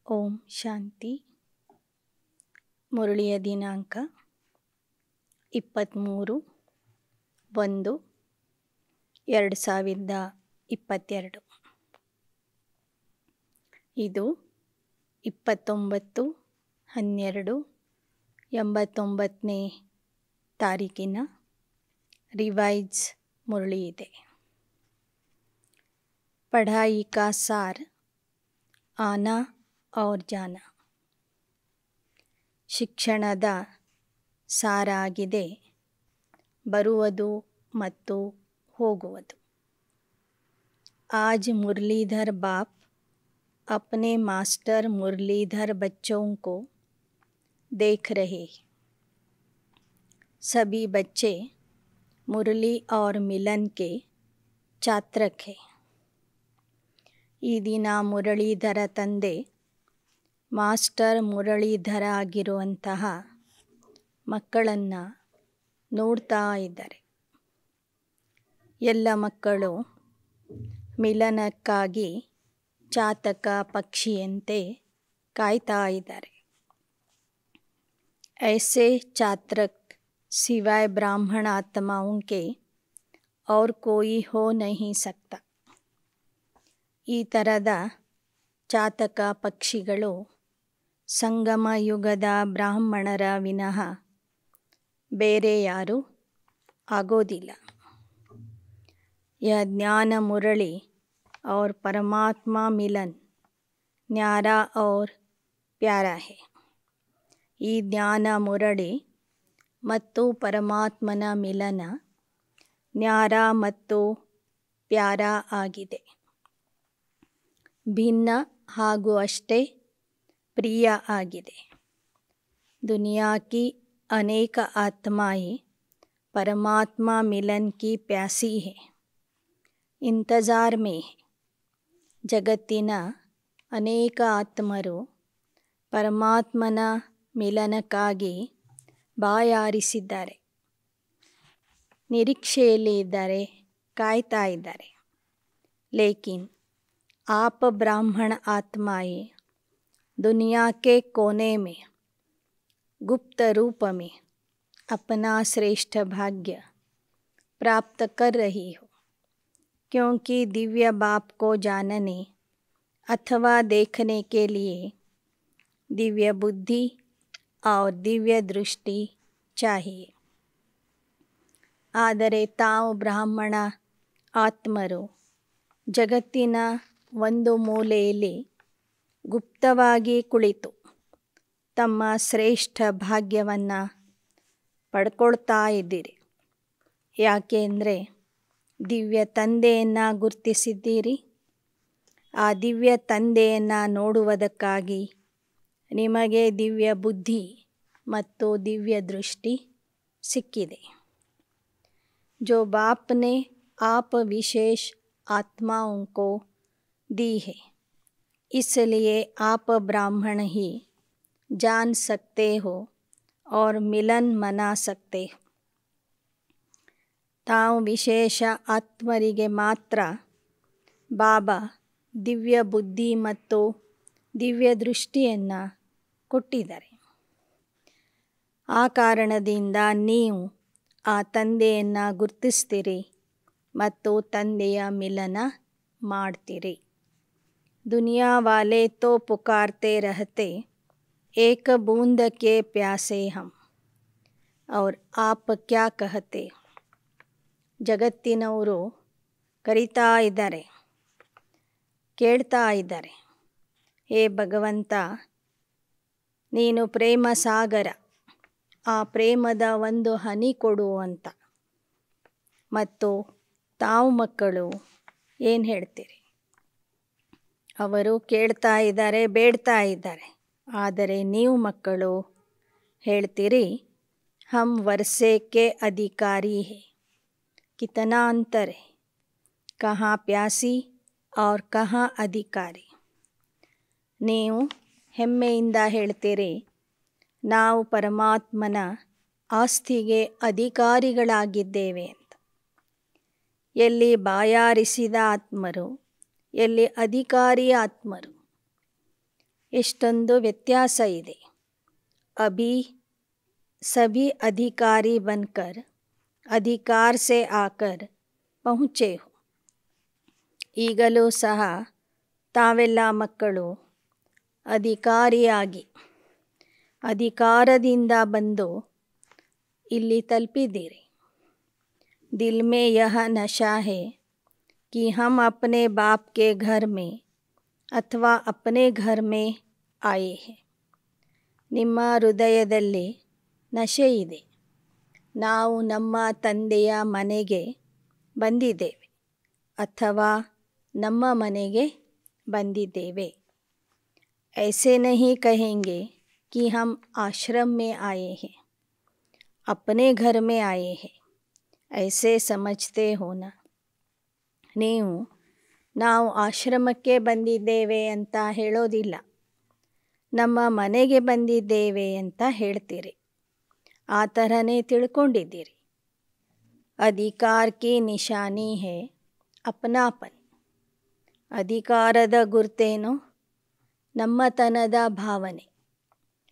ಓಂ ಶಾಂತಿ. ಮುರಳಿಯ ದಿನಾಂಕ 23/1/2022. ಇದು 29/12/89ನೇ ತಾರೀಕಿನ ರಿವೈಸ್ ಮುರಳಿ ಇದೆ. ಪಢಾಯಿ ಕಾ ಸಾರ್ ಆನಾ ಔರ್ ಜಾನಾ. ಶಿಕ್ಷಣದ ಸಾರ ಆಗಿದೆ ಬರುವುದು ಮತ್ತು ಹೋಗುವುದು. आज मुरलीधर बाप अपने मास्टर मुरलीधर बच्चों को देख रहे. सभी बच्चे मुरली और मिलन के ಚಾತ್ರಕ್ है. ಈ ದಿನ ಮುರಳೀಧರ ತಂದೆ ಮಾಸ್ಟರ್ ಮುರಳೀಧರ ಆಗಿರುವಂತಹ ಮಕ್ಕಳನ್ನು ನೋಡ್ತಾ ಇದ್ದಾರೆ. ಎಲ್ಲ ಮಕ್ಕಳು ಮಿಲನಕ್ಕಾಗಿ ಚಾತಕ ಪಕ್ಷಿಯಂತೆ ಕಾಯ್ತಾ ಇದ್ದಾರೆ. ऐसे चात्रक सिवाय ब्राह्मण आत्माओं के और कोई हो नहीं सकता. ಈ ಥರದ ಚಾತಕ ಪಕ್ಷಿಗಳು ಸಂಗಮ ಯುಗದ ಬ್ರಾಹ್ಮಣರ ವಿನಃ ಬೇರೆ ಯಾರೂ ಆಗೋದಿಲ್ಲ. यह ज्ञान मुरली और परमात्मा मिलन न्यारा और प्यारा है. ಈ ಜ್ಞಾನ ಮುರಳಿ ಮತ್ತು ಪರಮಾತ್ಮನ ಮಿಲನ ನ್ಯಾರ ಮತ್ತು ಪ್ಯಾರ ಆಗಿದೆ. ಭಿನ್ನ ಹಾಗೂ ಅಷ್ಟೇ ಪ್ರಿಯ ಆಗಿದೆ. दुनिया की अनेक आत्माएं परमात्मा मिलन की प्यासी है, इंतज़ार में है. ಜಗತ್ತಿನ ಅನೇಕ ಆತ್ಮರು ಪರಮಾತ್ಮನ ಮಿಲನಕ್ಕಾಗಿ ಬಾಯಾರಿಸಿದ್ದಾರೆ, ನಿರೀಕ್ಷೆಯಲ್ಲಿ ಇದ್ದಾರೆ, ಕಾಯ್ತಾ ಇದ್ದಾರೆ. ಲೇಕಿನ್ आप ब्राह्मण आत्माएं दुनिया के कोने में गुप्त रूप में अपना श्रेष्ठ भाग्य प्राप्त कर रही हो. क्योंकि दिव्य बाप को जानने अथवा देखने के लिए दिव्य बुद्धि और दिव्य दृष्टि चाहिए. ಆದರೆ ತಾವು ಬ್ರಾಹ್ಮಣ ಆತ್ಮರು ಜಗತ್ತಿನ ಒಂದು ಮೂಲೆಯಲ್ಲಿ ಗುಪ್ತವಾಗಿ ಕುಳಿತು ತಮ್ಮ ಶ್ರೇಷ್ಠ ಭಾಗ್ಯವನ್ನು ಪಡ್ಕೊಳ್ತಾ ಇದ್ದೀರಿ. ಯಾಕೆಂದರೆ ದಿವ್ಯ ತಂದೆಯನ್ನು ಗುರುತಿಸಿದ್ದೀರಿ. ಆ ದಿವ್ಯ ತಂದೆಯನ್ನು ನೋಡುವುದಕ್ಕಾಗಿ ನಿಮಗೆ ದಿವ್ಯ ಬುದ್ಧಿ ಮತ್ತು ದಿವ್ಯ ದೃಷ್ಟಿ ಸಿಕ್ಕಿದೆ. जो बाप ने आप विशेष आत्माओं को दी है, इसलिए आप ब्राह्मण ही जान सकते हो और मिलन मना सकते हो. ತಾವು ವಿಶೇಷ ಆತ್ಮರಿಗೆ ಮಾತ್ರ ಬಾಬಾ ದಿವ್ಯ ಬುದ್ಧಿ ಮತ್ತು ದಿವ್ಯ ದೃಷ್ಟಿಯನ್ನು ಕೊಟ್ಟಿದ್ದಾರೆ. ಆ ಕಾರಣದಿಂದ ನೀವು ಆ ತಂದೆಯನ್ನು ಗುರುತಿಸ್ತೀರಿ ಮತ್ತು ತಂದೆಯ ಮಿಲನ ಮಾಡ್ತೀರಿ. दुनिया वाले तो पुकारते रहते एक बूंद के प्यासे हम, और आप क्या कहते. ಜಗತ್ತಿನವರು ಕರೀತಾ ಇದ್ದಾರೆ, ಕೇಳ್ತಾ ಇದ್ದಾರೆ, ಹೇ ಭಗವಂತ ನೀನು ಪ್ರೇಮ ಸಾಗರ, ಆ ಪ್ರೇಮದ ಒಂದು ಹನಿ ಕೊಡು ಅಂತ. ಮತ್ತು ತಾವು ಮಕ್ಕಳು ಏನು ಹೇಳ್ತೀರಿ? ಅವರು ಕೇಳ್ತಾ ಇದ್ದಾರೆ, ಬೇಡ್ತಾ ಇದ್ದಾರೆ. ಆದರೆ ನೀವು ಮಕ್ಕಳು ಹೇಳ್ತೀರಿ, ಹಮ್ ವರ್ಸೆ ಕೆ ಅಧಿಕಾರಿ ಹೇ, ಕಿತನಾ ಅಂತರ ಹೇ, ಕಹಾ ಪ್ಯಾಸಿ ಔರ್ ಕಹಾ ಅಧಿಕಾರಿ. ನೀವು ಹೆಮ್ಮೆಯಿಂದ ಹೇಳ್ತೀರಿ, ನಾವು ಪರಮಾತ್ಮನ ಆಸ್ತಿಗೆ ಅಧಿಕಾರಿಗಳಾಗಿದ್ದೇವೆ ಅಂತ. ಎಲ್ಲಿ ಬಾಯಾರಿಸಿದ ಆತ್ಮರು, ಎಲ್ಲಿ ಅಧಿಕಾರಿ ಆತ್ಮರು. ಎಷ್ಟೊಂದು ವ್ಯತ್ಯಾಸ ಇದೆ. ಅಭಿ ಸಭಿ ಅಧಿಕಾರಿ ಬನ್ಕರ್ ಅಧಿಕಾರ ಸೆ ಆಕರ್ ಪಹುಂಚೆ ಹೋ. ಈಗಲೂ ಸಹ ತಾವೆಲ್ಲ ಮಕ್ಕಳು ಅಧಿಕಾರಿಯಾಗಿ ಅಧಿಕಾರದಿಂದ ಬಂದು ಇಲ್ಲಿ ತಲುಪಿದ್ದೀರಿ. ದಿಲ್ ಮೇ ಯಹ ನಶಾ ಹೈ कि हम अपने बाप के घर में अथवा अपने घर में आए हैं. ನಿಮ್ಮ ಹೃದಯದಲ್ಲಿ ನಶೆ ಇದೆ. ನಾವು ನಮ್ಮ ತಂದೆಯ ಮನೆಗೆ ಬಂದಿದ್ದೇವೆ ಅಥವಾ ನಮ್ಮ ಮನೆಗೆ ಬಂದಿದ್ದೇವೆ. ऐसे नहीं कहेंगे कि हम आश्रम में आए हैं, अपने घर में आए हैं. ऐसे समझते हो ना. ನೀವು ನಾವು ಆಶ್ರಮಕ್ಕೆ ಬಂದಿದ್ದೇವೆ ಅಂತ ಹೇಳೋದಿಲ್ಲ, ನಮ್ಮ ಮನೆಗೆ ಬಂದಿದ್ದೇವೆ ಅಂತ ಹೇಳ್ತೀರಿ. ಆ ಥರನೇ ತಿಳ್ಕೊಂಡಿದ್ದೀರಿ. ಅಧಿಕಾರ ಕಿ ನಿಶಾನಿ ಹೇ ಅಪನಾಪನ್. ಅಧಿಕಾರದ ಗುರ್ತೇನು? ನಮ್ಮತನದ ಭಾವನೆ,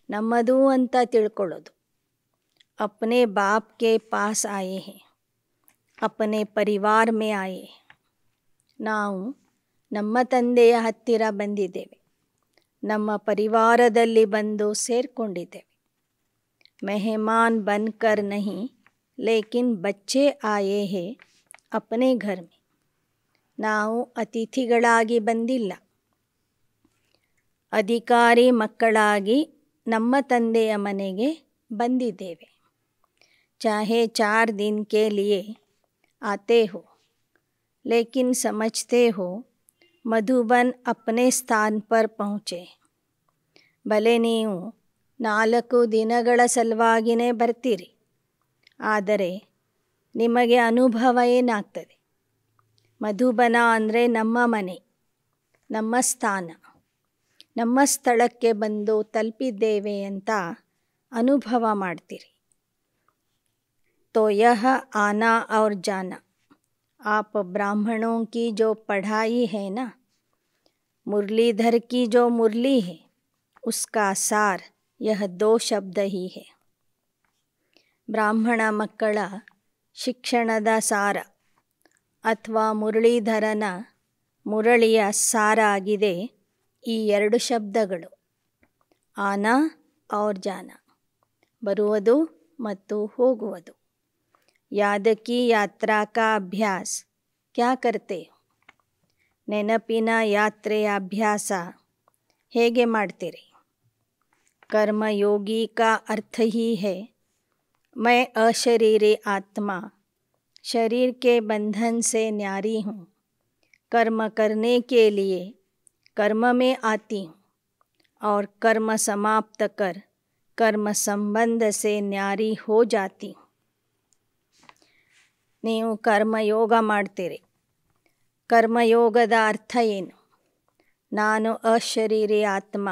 ನಮ್ಮದು ಅಂತ ತಿಳ್ಕೊಳ್ಳೋದು. ಅಪ್ನೆ ಬಾಪ್ ಕೆ ಪಾಸ್ ಆಯೇ ಹೇ, ಅಪ್ನೆ ಪರಿವಾರ ಮೇ ಆಯೇ. ನಾವು ನಮ್ಮ ತಂದೆಯ ಹತ್ತಿರ ಬಂದಿದ್ದೇವೆ, ನಮ್ಮ ಪರಿವಾರದಲ್ಲಿ ಬಂದು ಸೇರಿಕೊಂಡಿದ್ದೇವೆ. ಮೆಹಮಾನ್ ಬನ್ಕರ್ ನಹಿ ಲೇಕಿನ್ ಬಚ್ಚೆ ಆಯೇ ಹೇ ಅಪ್ನೆ ಘರ್ ಮೇ. ನಾವು ಅತಿಥಿಗಳಾಗಿ ಬಂದಿಲ್ಲ, ಅಧಿಕಾರಿ ಮಕ್ಕಳಾಗಿ ನಮ್ಮ ತಂದೆಯ ಮನೆಗೆ ಬಂದಿದ್ದೇವೆ. ಚಾಹೆ 4 दिन के लिए आते हो लेकिन समझते हो मधुबन अपने स्थान पर पहुँचे. ಭಲೆ ನೀವು 4 ದಿನಗಳ ಸಲುವಾಗಿಯೇ ಬರ್ತೀರಿ, ಆದರೆ ನಿಮಗೆ ಅನುಭವ ಏನಾಗ್ತದೆ? ಮಧುಬನ ಅಂದರೆ ನಮ್ಮ ಮನೆ, ನಮ್ಮ ಸ್ಥಾನ, ನಮ್ಮ ಸ್ಥಳಕ್ಕೆ ಬಂದು ತಲುಪಿದ್ದೇವೆ ಅಂತ ಅನುಭವ ಮಾಡ್ತೀರಿ. तो यह आना और जाना आप ब्राह्मणों की जो पढ़ाई है ना, मुरलीधर की जो मुरली है उसका सार यह 2 शब्द ही है. ಬ್ರಾಹ್ಮಣ ಮಕ್ಕಳ ಶಿಕ್ಷಣದ ಸಾರ ಅಥವಾ ಮುರಳೀಧರನ ಮುರಳಿಯ ಸಾರ ಆಗಿದೆ ಈ 2 ಶಬ್ದಗಳು, ಆನಾ ಔರ್ ಜಾನಾ, ಬರುವುದು ಮತ್ತು ಹೋಗುವುದು. याद की यात्रा का अभ्यास क्या करते हो? ನೆನಪಿನ ಯಾತ್ರೆಯ ಅಭ್ಯಾಸ ಹೇಗೆ ಮಾಡ್ತೀರಿ? कर्मयोगी का अर्थ ही है मैं अशरीरी आत्मा शरीर के बंधन से न्यारी हूँ. कर्म करने के लिए कर्म में आती हूँ और कर्म समाप्त कर कर्म संबंध से न्यारी हो जाती हूँ. ನೀವು ಕರ್ಮಯೋಗ ಮಾಡ್ತೀರಿ. ಕರ್ಮಯೋಗದ ಅರ್ಥ ಏನು? ನಾನು ಅಶರೀರಿ ಆತ್ಮ,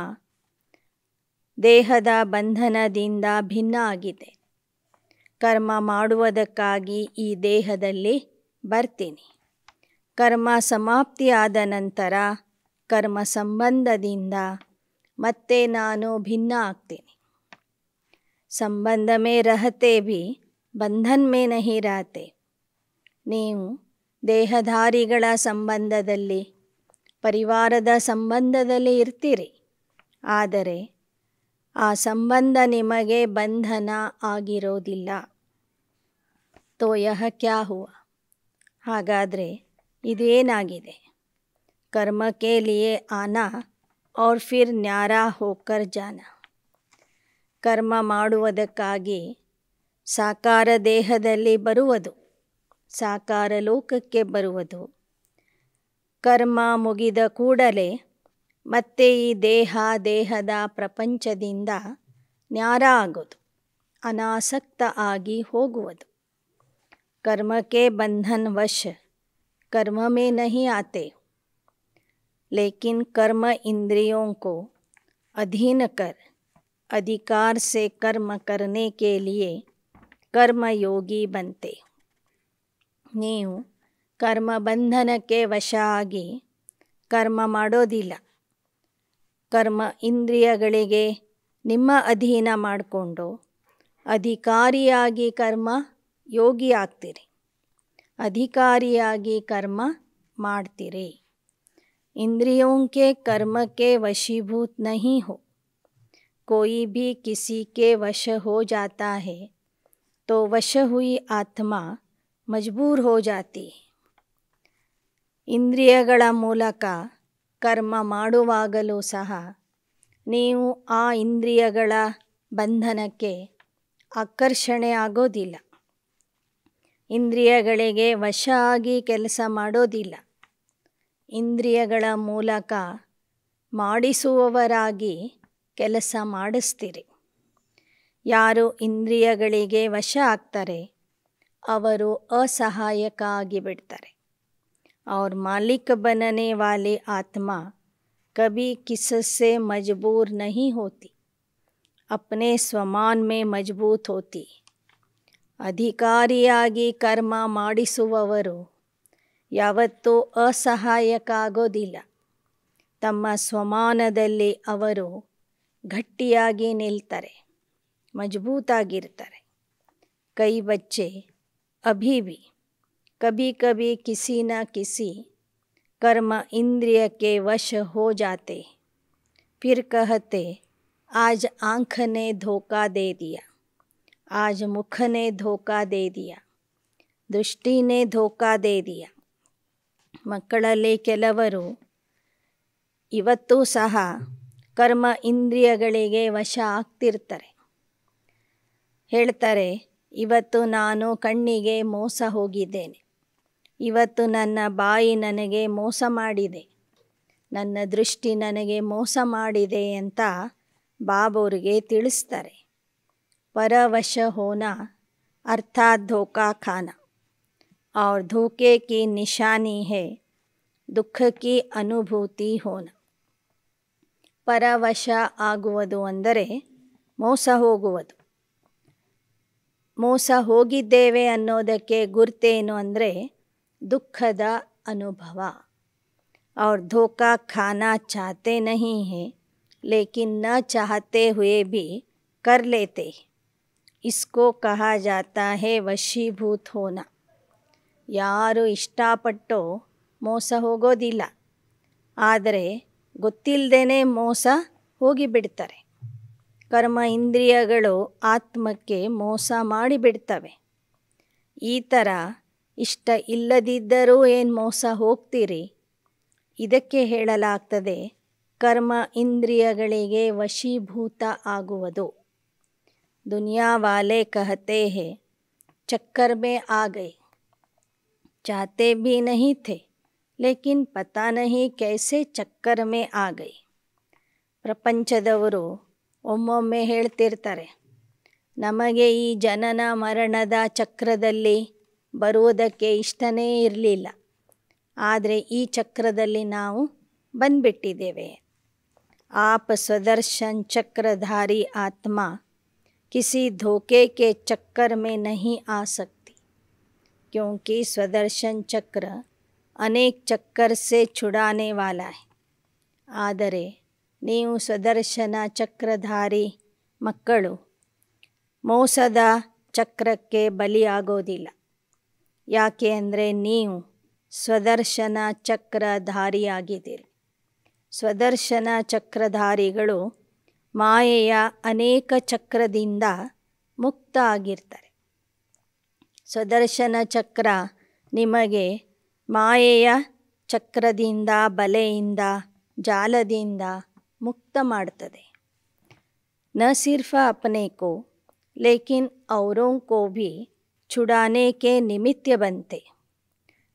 ದೇಹದ ಬಂಧನದಿಂದ ಭಿನ್ನ ಆಗಿದೆ. ಕರ್ಮ ಮಾಡುವುದಕ್ಕಾಗಿ ಈ ದೇಹದಲ್ಲಿ ಬರ್ತೀನಿ. ಕರ್ಮ ಸಮಾಪ್ತಿಯಾದ ನಂತರ ಕರ್ಮ ಸಂಬಂಧದಿಂದ ಮತ್ತೆ ನಾನು ಭಿನ್ನ ಆಗ್ತೀನಿ. ಸಂಬಂಧ ಮೇ ರಹತೆ ಭಿ ಬಂಧನ್ ಮೇ ನಹಿ ರಹತೆ. ನೀವು ದೇಹಧಾರಿಗಳ ಸಂಬಂಧದಲ್ಲಿ, ಪರಿವಾರದ ಸಂಬಂಧದಲ್ಲಿ ಇರ್ತೀರಿ, ಆದರೆ ಆ ಸಂಬಂಧ ನಿಮಗೆ ಬಂಧನ ಆಗಿರೋದಿಲ್ಲ. ತೋ ಯಹ ಕ್ಯಾ ಹುವಾ? ಹಾಗಾದರೆ ಇದೇನಾಗಿದೆ? कर्म के लिए आना और फिर न्यारा होकर जाना. ಕರ್ಮ ಮಾಡುವುದಕ್ಕಾಗಿ ಸಾಕಾರ ದೇಹದಲ್ಲಿ ಬರುವುದು, ಸಾಕಾರ ಲೋಕಕ್ಕೆ ಬರುವುದು. ಕರ್ಮ ಮುಗಿದ ಕೂಡಲೇ ಮತ್ತೆ ಈ ದೇಹದ ಪ್ರಪಂಚದಿಂದ ನ್ಯಾರ ಆಗೋದು, ಅನಾಸಕ್ತ ಆಗಿ ಹೋಗುವುದು. कर्म के बंधन वश कर्म में नहीं आते, लेकिन कर्म इंद्रियों को अधीन कर अधिकार से कर्म करने के लिए कर्मयोगी बनते. ನೀವು ಕರ್ಮ ಬಂಧನಕ್ಕೆ ವಶ ಆಗಿ ಕರ್ಮ ಮಾಡೋದಿಲ್ಲ, ಕರ್ಮ ಇಂದ್ರಿಯಗಳಿಗೆ ನಿಮ್ಮ ಅಧೀನ ಮಾಡಿಕೊಂಡು ಅಧಿಕಾರಿಯಾಗಿ ಕರ್ಮ ಯೋಗಿ ಆಗ್ತೀರಿ, ಅಧಿಕಾರಿಯಾಗಿ ಕರ್ಮ ಮಾಡ್ತೀರಿ। इंद्रियों के कर्म के वशीभूत नहीं हो। कोई भी किसी के वश हो जाता है तो वश हुई आत्मा मजबूर हो जाती है। ಇಂದ್ರಿಯಗಳ ಮೂಲಕ ಕರ್ಮ ಮಾಡುವಾಗಲೂ ಸಹ ನೀವು ಆ ಇಂದ್ರಿಯಗಳ ಬಂಧನಕ್ಕೆ ಆಕರ್ಷಣೆ ಆಗೋದಿಲ್ಲ, ಇಂದ್ರಿಯಗಳಿಗೆ ವಶ ಆಗಿ ಕೆಲಸ ಮಾಡೋದಿಲ್ಲ, ಇಂದ್ರಿಯಗಳ ಮೂಲಕ ಮಾಡಿಸುವವರಾಗಿ ಕೆಲಸ ಮಾಡಿಸ್ತೀರಿ। ಯಾರು ಇಂದ್ರಿಯಗಳಿಗೆ ವಶ ಆಗ್ತಾರೆ ಅವರು ಅಸಹಾಯಕ ಆಗಿಬಿಡ್ತಾರೆ। और मालिक बनने वाली आत्मा कभी किससे मजबूर नहीं होती, अपने स्वमान में मजबूत होती। ಅಧಿಕಾರಿಯಾಗಿ ಕರ್ಮ ಮಾಡಿಸುವವರು ಯಾವತ್ತೂ ಅಸಹಾಯಕ ಆಗೋದಿಲ್ಲ, ತಮ್ಮ ಸ್ವಮಾನದಲ್ಲಿ ಅವರು ಗಟ್ಟಿಯಾಗಿ ನಿಲ್ತಾರೆ, ಮಜಬೂತಾಗಿರ್ತಾರೆ। ಕೈ ಬಚ್ಚೆ ಅಭಿ ಭಿ कभी कभी किसी न किसी कर्म इंद्रिय के वश हो जाते, फिर कहते आज आँख ने धोखा दे दिया, आज मुख ने धोखा दे दिया, दृष्टि ने धोखा दे दिया। ಮಕ್ಕಳಲ್ಲಿ ಕೆಲವರು ಇವತ್ತೂ ಸಹ ಕರ್ಮ ಇಂದ್ರಿಯಗಳಿಗೆ ವಶ ಆಗ್ತಿರ್ತಾರೆ, ಹೇಳ್ತಾರೆ ಇವತ್ತು ನಾನು ಕಣ್ಣಿಗೆ ಮೋಸ ಹೋಗಿದ್ದೇನೆ, ಇವತ್ತು ನನ್ನ ಬಾಯಿ ನನಗೆ ಮೋಸ ಮಾಡಿದೆ, ನನ್ನ ದೃಷ್ಟಿ ನನಗೆ ಮೋಸ ಮಾಡಿದೆ ಅಂತ ಬಾಬೋರಿಗೆ ತಿಳಿಸ್ತಾರೆ। ಪರವಶ ಹೋನಾ ಅರ್ಥಾತ್ ಧೋಖಾ ಖಾನಾ और धोखे की निशानी है दुख की अनुभूति होना। ಪರವಶ ಆಗುವುದು ಅಂದರೆ ಮೋಸ ಹೋಗುವುದು, ಮೋಸ ಹೋಗಿದ್ದೇವೆ ಅನ್ನೋದಕ್ಕೆ ಗುರ್ತೇನು ಅಂದರೆ ದುಃಖದ ಅನುಭವ। और धोखा खाना चाहते नहीं है लेकिन न चाहते हुए भी कर लेते, इसको कहा जाता है वशीभूत होना। ಯಾರು ಇಷ್ಟಪಟ್ಟೋ ಮೋಸ ಹೋಗೋದಿಲ್ಲ, ಆದರೆ ಗೊತ್ತಿಲ್ಲದೇ ಮೋಸ ಹೋಗಿಬಿಡ್ತಾರೆ। ಕರ್ಮ ಇಂದ್ರಿಯಗಳು ಆತ್ಮಕ್ಕೆ ಮೋಸ ಮಾಡಿಬಿಡ್ತವೆ। ಈ ಥರ ಇಷ್ಟ ಇಲ್ಲದಿದ್ದರೂ ಏನು ಮೋಸ ಹೋಗ್ತೀರಿ, ಇದಕ್ಕೆ ಹೇಳಲಾಗ್ತದೆ ಕರ್ಮ ಇಂದ್ರಿಯಗಳಿಗೆ ವಶೀಭೂತ ಆಗುವುದು। ದುನಿಯಾ ವಾಲೆ ಕಹತೆ ಹೇ ಚಕ್ಕರ್ ಮೇ ಆ ಗಯೆ, चाहते भी नहीं थे लेकिन पता नहीं कैसे ಚಕ್ಕರ್ ಮೇ ಆ ಗಯೆ। ಪ್ರಪಂಚದವರು ಒಮ್ಮೊಮ್ಮೆ ಹೇಳ್ತಿರ್ತಾರೆ ನಮಗೆ ಈ ಜನನ ಮರಣದ ಚಕ್ರದಲ್ಲಿ ಬರುವುದಕ್ಕೆ ಇಷ್ಟನೇ ಇರಲಿಲ್ಲ, ಆದರೆ ಈ ಚಕ್ರದಲ್ಲಿ ನಾವು ಬಂದ್ಬಿಟ್ಟಿದ್ದೇವೆ। आप स्वदर्शन चक्रधारी आत्मा किसी धोखे के चक्कर में नहीं आ सकती, क्योंकि स्वदर्शन चक्र अनेक चक्कर से छुड़ाने वाला है। ಆದರೆ ನೀವು ಸ್ವದರ್ಶನ ಚಕ್ರಧಾರಿ ಮಕ್ಕಳು ಮೋಸದ ಚಕ್ರಕ್ಕೆ ಬಲಿಯಾಗೋದಿಲ್ಲ, ಯಾಕೆ ಅಂದರೆ ನೀವು ಸ್ವದರ್ಶನ ಚಕ್ರಧಾರಿಯಾಗಿದ್ದೀರಿ। ಸ್ವದರ್ಶನ ಚಕ್ರಧಾರಿಗಳು ಮಾಯೆಯ ಅನೇಕ ಚಕ್ರದಿಂದ ಮುಕ್ತ ಆಗಿರ್ತಾರೆ। ಸ್ವದರ್ಶನ ಚಕ್ರ ನಿಮಗೆ ಮಾಯೆಯ ಚಕ್ರದಿಂದ, ಬಲೆಯಿಂದ, ಜಾಲದಿಂದ ಮುಕ್ತ ಮಾಡ್ತದೆ। न सिर्फ अपने को लेकिन औरों को भी छुड़ाने के निमित्त बनते।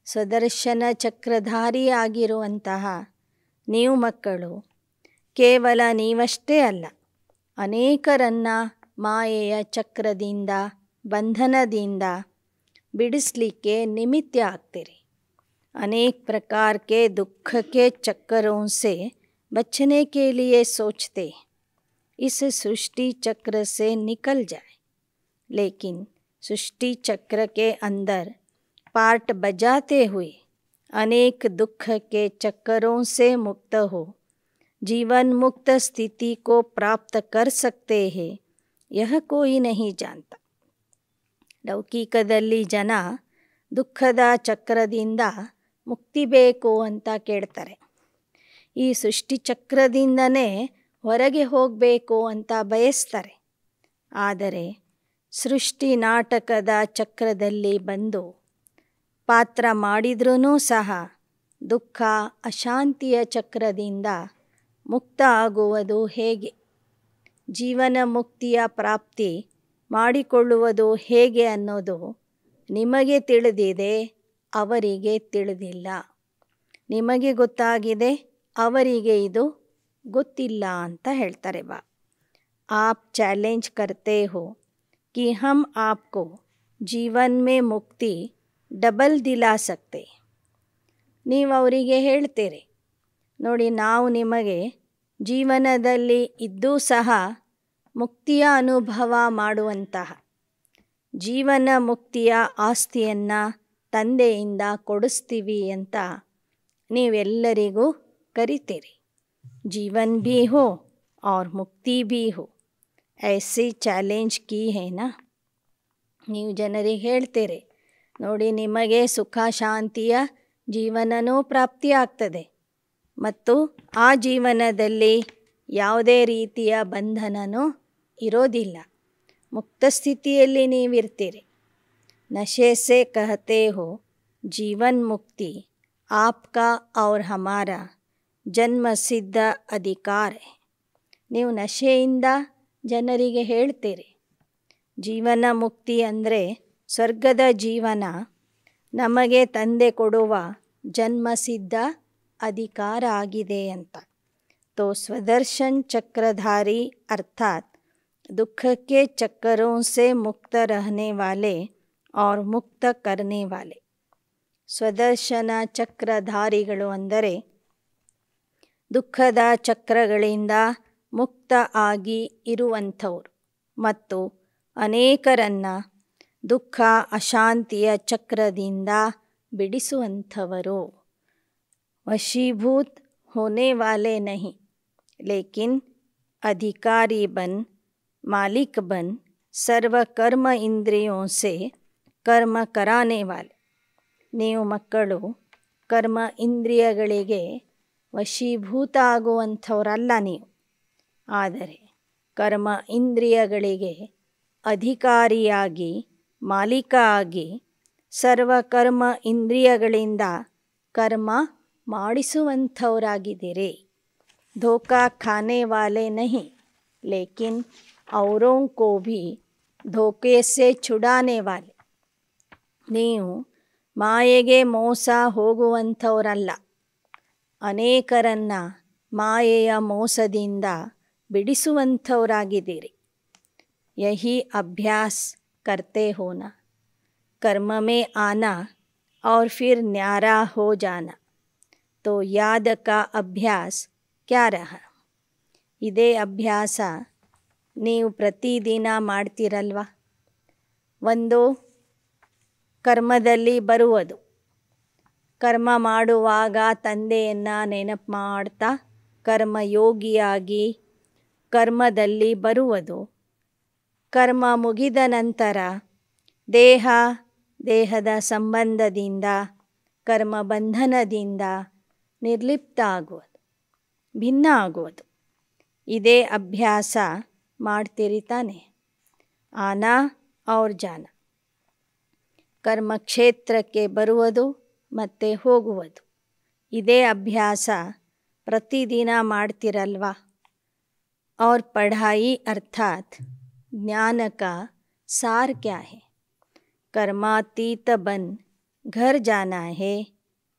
ಸ್ವದರ್ಶನ ಚಕ್ರಧಾರಿ ಆಗಿರುವಂತಹ ನೀವು ಮಕ್ಕಳು ಕೇವಲ ನೀವಷ್ಟೇ ಅಲ್ಲ, ಅನೇಕರನ್ನ ಮಾಯೆಯ ಚಕ್ರದಿಂದ, ಬಂಧನದಿಂದ बिडिसलिके निमित्त ಆಗ್ತೀರಿ। अनेक प्रकार के दुख के चक्करों से बचने के लिए सोचते इस सृष्टि चक्र से निकल जाए, लेकिन सृष्टि चक्र के अंदर पार्ट बजाते हुए अनेक दुख के चक्करों से मुक्त हो जीवन मुक्त स्थिति को प्राप्त कर सकते हैं यह कोई नहीं जानता. ಲೌಕಿಕದಲ್ಲಿ ಜನ ದುಃಖದ ಚಕ್ರದಿಂದ ಮುಕ್ತಿ ಬೇಕು ಅಂತ ಕೇಳ್ತಾರೆ. ಈ ಸೃಷ್ಟಿ ಚಕ್ರದಿಂದನೇ ಹೊರಗೆ ಹೋಗಬೇಕು ಅಂತ ಬಯಸ್ತಾರೆ. ಆದರೆ ಸೃಷ್ಟಿ ನಾಟಕದ ಚಕ್ರದಲ್ಲಿ ಬಂದು ಪಾತ್ರ ಮಾಡಿದ್ರೂ ಸಹ ದುಃಖ ಅಶಾಂತಿಯ ಚಕ್ರದಿಂದ ಮುಕ್ತ ಆಗುವುದು ಹೇಗೆ? ಜೀವನ ಮುಕ್ತಿಯ ಪ್ರಾಪ್ತಿ ಮಾಡಿಕೊಳ್ಳುವುದು ಹೇಗೆ ಅನ್ನೋದು ನಿಮಗೆ ತಿಳಿದಿದೆ, ಅವರಿಗೆ ತಿಳಿದಿಲ್ಲ. ನಿಮಗೆ ಗೊತ್ತಾಗಿದೆ, ಅವರಿಗೆ ಇದು ಗೊತ್ತಿಲ್ಲ ಅಂತ ಹೇಳ್ತಾರೆ ಬಾ. आप चैलेंज करते हो कि हम आपको जीवन में मुक्ति डबल दिला सकते. ನೀವು ಅವರಿಗೆ ಹೇಳ್ತೀರಿ, ನೋಡಿ ನಾವು ನಿಮಗೆ ಜೀವನದಲ್ಲಿ ಇದ್ದೂ ಸಹ ಮುಕ್ತಿಯ ಅನುಭವ ಮಾಡುವಂತಹ ಜೀವನ ಮುಕ್ತಿಯ ಆಸ್ತಿಯನ್ನು ತಂದೆಯಿಂದ ಕೊಡಿಸ್ತೀವಿ ಅಂತ ನೀವೆಲ್ಲರಿಗೂ ಕರಿತೀರಿ. ಜೀವನ್ ಭೀ ಹೋ और ಮುಕ್ತಿ ಭೀ ಹೋ, ಐಸಿ ಚಾಲೆಂಜ್ ಕೀ ಹೇನಾ. ನೀವು ಜನರಿಗೆ ಹೇಳ್ತೀರಿ, ನೋಡಿ ನಿಮಗೆ ಸುಖ ಶಾಂತಿಯ ಜೀವನನೂ ಪ್ರಾಪ್ತಿಯಾಗ್ತದೆ ಮತ್ತು ಆ ಜೀವನದಲ್ಲಿ ಯಾವುದೇ ರೀತಿಯ ಬಂಧನನೂ ಇರೋದಿಲ್ಲ. ಮುಕ್ತ ಸ್ಥಿತಿಯಲ್ಲಿ ನೀವಿರ್ತೀರಿ. ನಶೆ ಸೆ ಕಹತೆ ಹೋ ಜೀವನ್ ಮುಕ್ತಿ ಆಪ್ಕಾ ಔರ್ ಹಮಾರಾ ಜನ್ಮಸಿದ್ಧ ಅಧಿಕಾರ ಹೈ. ನೀವು ನಶೆಯಿಂದ ಜನರಿಗೆ ಹೇಳ್ತೀರಿ, ಜೀವನ ಮುಕ್ತಿ ಅಂದರೆ ಸ್ವರ್ಗದ ಜೀವನ ನಮಗೆ ತಂದೆ ಕೊಡುವ ಜನ್ಮಸಿದ್ಧ ಅಧಿಕಾರ ಆಗಿದೆ ಅಂತ. तो स्वदर्शन चक्रधारी अर्थात दुख के चक्करों से मुक्त रहने वाले और मुक्त करने वाले. ಸ್ವದರ್ಶನ ಚಕ್ರಧಾರಿಗಳು ಅಂದರೆ ದುಃಖದ ಚಕ್ರಗಳಿಂದ ಮುಕ್ತ ಆಗಿ ಇರುವಂಥವರು ಮತ್ತು ಅನೇಕರನ್ನು ದುಃಖ ಅಶಾಂತಿಯ ಚಕ್ರದಿಂದ ಬಿಡಿಸುವಂಥವರು. ವಶೀಭೂತ್ होने वाले नहीं, लेकिन अधिकारी बन, मालिक बन, सर्व कर्म इंद्रियों से कर्म कराने वाले. ನೀವು ಮಕ್ಕಳು ಕರ್ಮ ಇಂದ್ರಿಯಗಳಿಗೆ ವಶೀಭೂತ ಆಗುವಂಥವರಲ್ಲ ನೀವು, ಆದರೆ ಕರ್ಮ ಇಂದ್ರಿಯಗಳಿಗೆ ಅಧಿಕಾರಿಯಾಗಿ ಮಾಲೀಕ ಆಗಿ ಸರ್ವ ಕರ್ಮ ಇಂದ್ರಿಯಗಳಿಂದ ಕರ್ಮ ಮಾಡಿಸುವಂಥವರಾಗಿದ್ದೀರಿ. ಧೋಖಾ ಖಾನೆ ವಾಲೆ ನಹಿ, ಲೇಕಿನ್ ಔರೋಂ ಕೋ ಭಿ ಧೋಖೆ ಸೆ ಛುಡಾನೆ ವಾಲೆ. ನೀವು ಮಾಯೆಗೆ ಮೋಸ ಹೋಗುವಂಥವರಲ್ಲ, ಅನೇಕರನ್ನು ಮಾಯೆಯ ಮೋಸದಿಂದ ಬಿಡಿಸುವಂಥವರಾಗಿದ್ದೀರಿ. ಯಹಿ ಅಭ್ಯಾಸ್ ಕರ್ತೆ ಹೋನಾ, कर्म में आना और फिर न्यारा हो जाना, तो याद का अभ्यास क्या रहा. ಇದೇ ಅಭ್ಯಾಸ ನೀವು ಪ್ರತಿದಿನ ಮಾಡ್ತಿರಲ್ವ. ಒಂದು ಕರ್ಮದಲ್ಲಿ ಬರುವುದು, ಕರ್ಮ ಮಾಡುವಾಗ ತಂದೆಯನ್ನು ನೆನಪು ಮಾಡ್ತಾ ಕರ್ಮಯೋಗಿಯಾಗಿ ಕರ್ಮದಲ್ಲಿ ಬರುವುದು. ಕರ್ಮ ಮುಗಿದ ನಂತರ ದೇಹದ ಸಂಬಂಧದಿಂದ ಕರ್ಮ ಬಂಧನದಿಂದ ನಿರ್ಲಿಪ್ತ ಆಗುವುದು, ಭಿನ್ನ ಆಗುವುದು. ಇದೇ ಅಭ್ಯಾಸ ಮಾಡ್ತೀರಿ ತಾನೆ. ಆನಾ ಔರ್ ಜಾನ, ಕರ್ಮಕ್ಷೇತ್ರಕ್ಕೆ ಬರುವುದು ಮತ್ತು ಹೋಗುವುದು. ಇದೇ ಅಭ್ಯಾಸ ಪ್ರತಿದಿನ ಮಾಡ್ತಿರಲ್ವ. और पढ़ाई अर्थात ज्ञान का सार क्या है. कर्मातीत बन घर जाना है,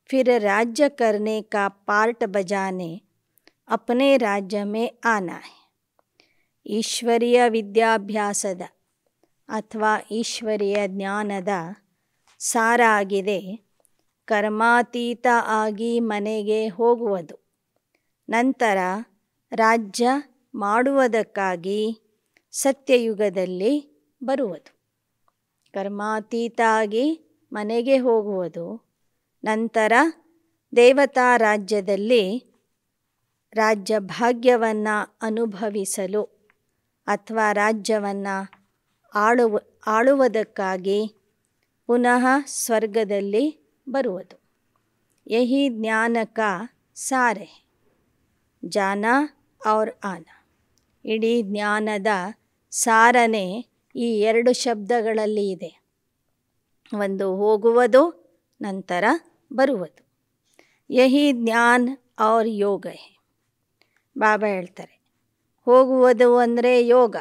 फिर राज्य करने का पार्ट बजाने अपने राज्य में आना है. ಈಶ್ವರೀಯ ವಿದ್ಯಾಭ್ಯಾಸದ ಅಥವಾ ಈಶ್ವರೀಯ ಜ್ಞಾನದ ಸಾರ ಆಗಿದೆ ಕರ್ಮಾತೀತ ಆಗಿ ಮನೆಗೆ ಹೋಗುವುದು, ನಂತರ ರಾಜ್ಯ ಮಾಡುವುದಕ್ಕಾಗಿ ಸತ್ಯಯುಗದಲ್ಲಿ ಬರುವುದು. ಕರ್ಮಾತೀತ ಆಗಿ ಮನೆಗೆ ಹೋಗುವುದು, ನಂತರ ದೇವತಾ ರಾಜ್ಯದಲ್ಲಿ ರಾಜ್ಯ ಭಾಗ್ಯವನ್ನು ಅನುಭವಿಸಲು ಅಥವಾ ರಾಜ್ಯವನ್ನು ಆಳುವುದಕ್ಕಾಗಿ ಪುನಃ ಸ್ವರ್ಗದಲ್ಲಿ ಬರುವುದು. ಯಹಿ ಜ್ಞಾನ ಕಾ ಸಾರ ಹೈ, ಜಾನಾ ಔರ್ ಆನಾ. ಇಡೀ ಜ್ಞಾನದ ಸಾರನೇ ಈ ಎರಡು ಶಬ್ದಗಳಲ್ಲಿ ಇದೆ. ಒಂದು ಹೋಗುವುದು, ನಂತರ ಬರುವುದು. ಯಹಿ ಜ್ಞಾನ ಔರ್ ಯೋಗ ಹೈ. ಬಾಬಾ ಹೇಳ್ತಾರೆ, ಹೋಗುವುದು ಅಂದರೆ ಯೋಗ,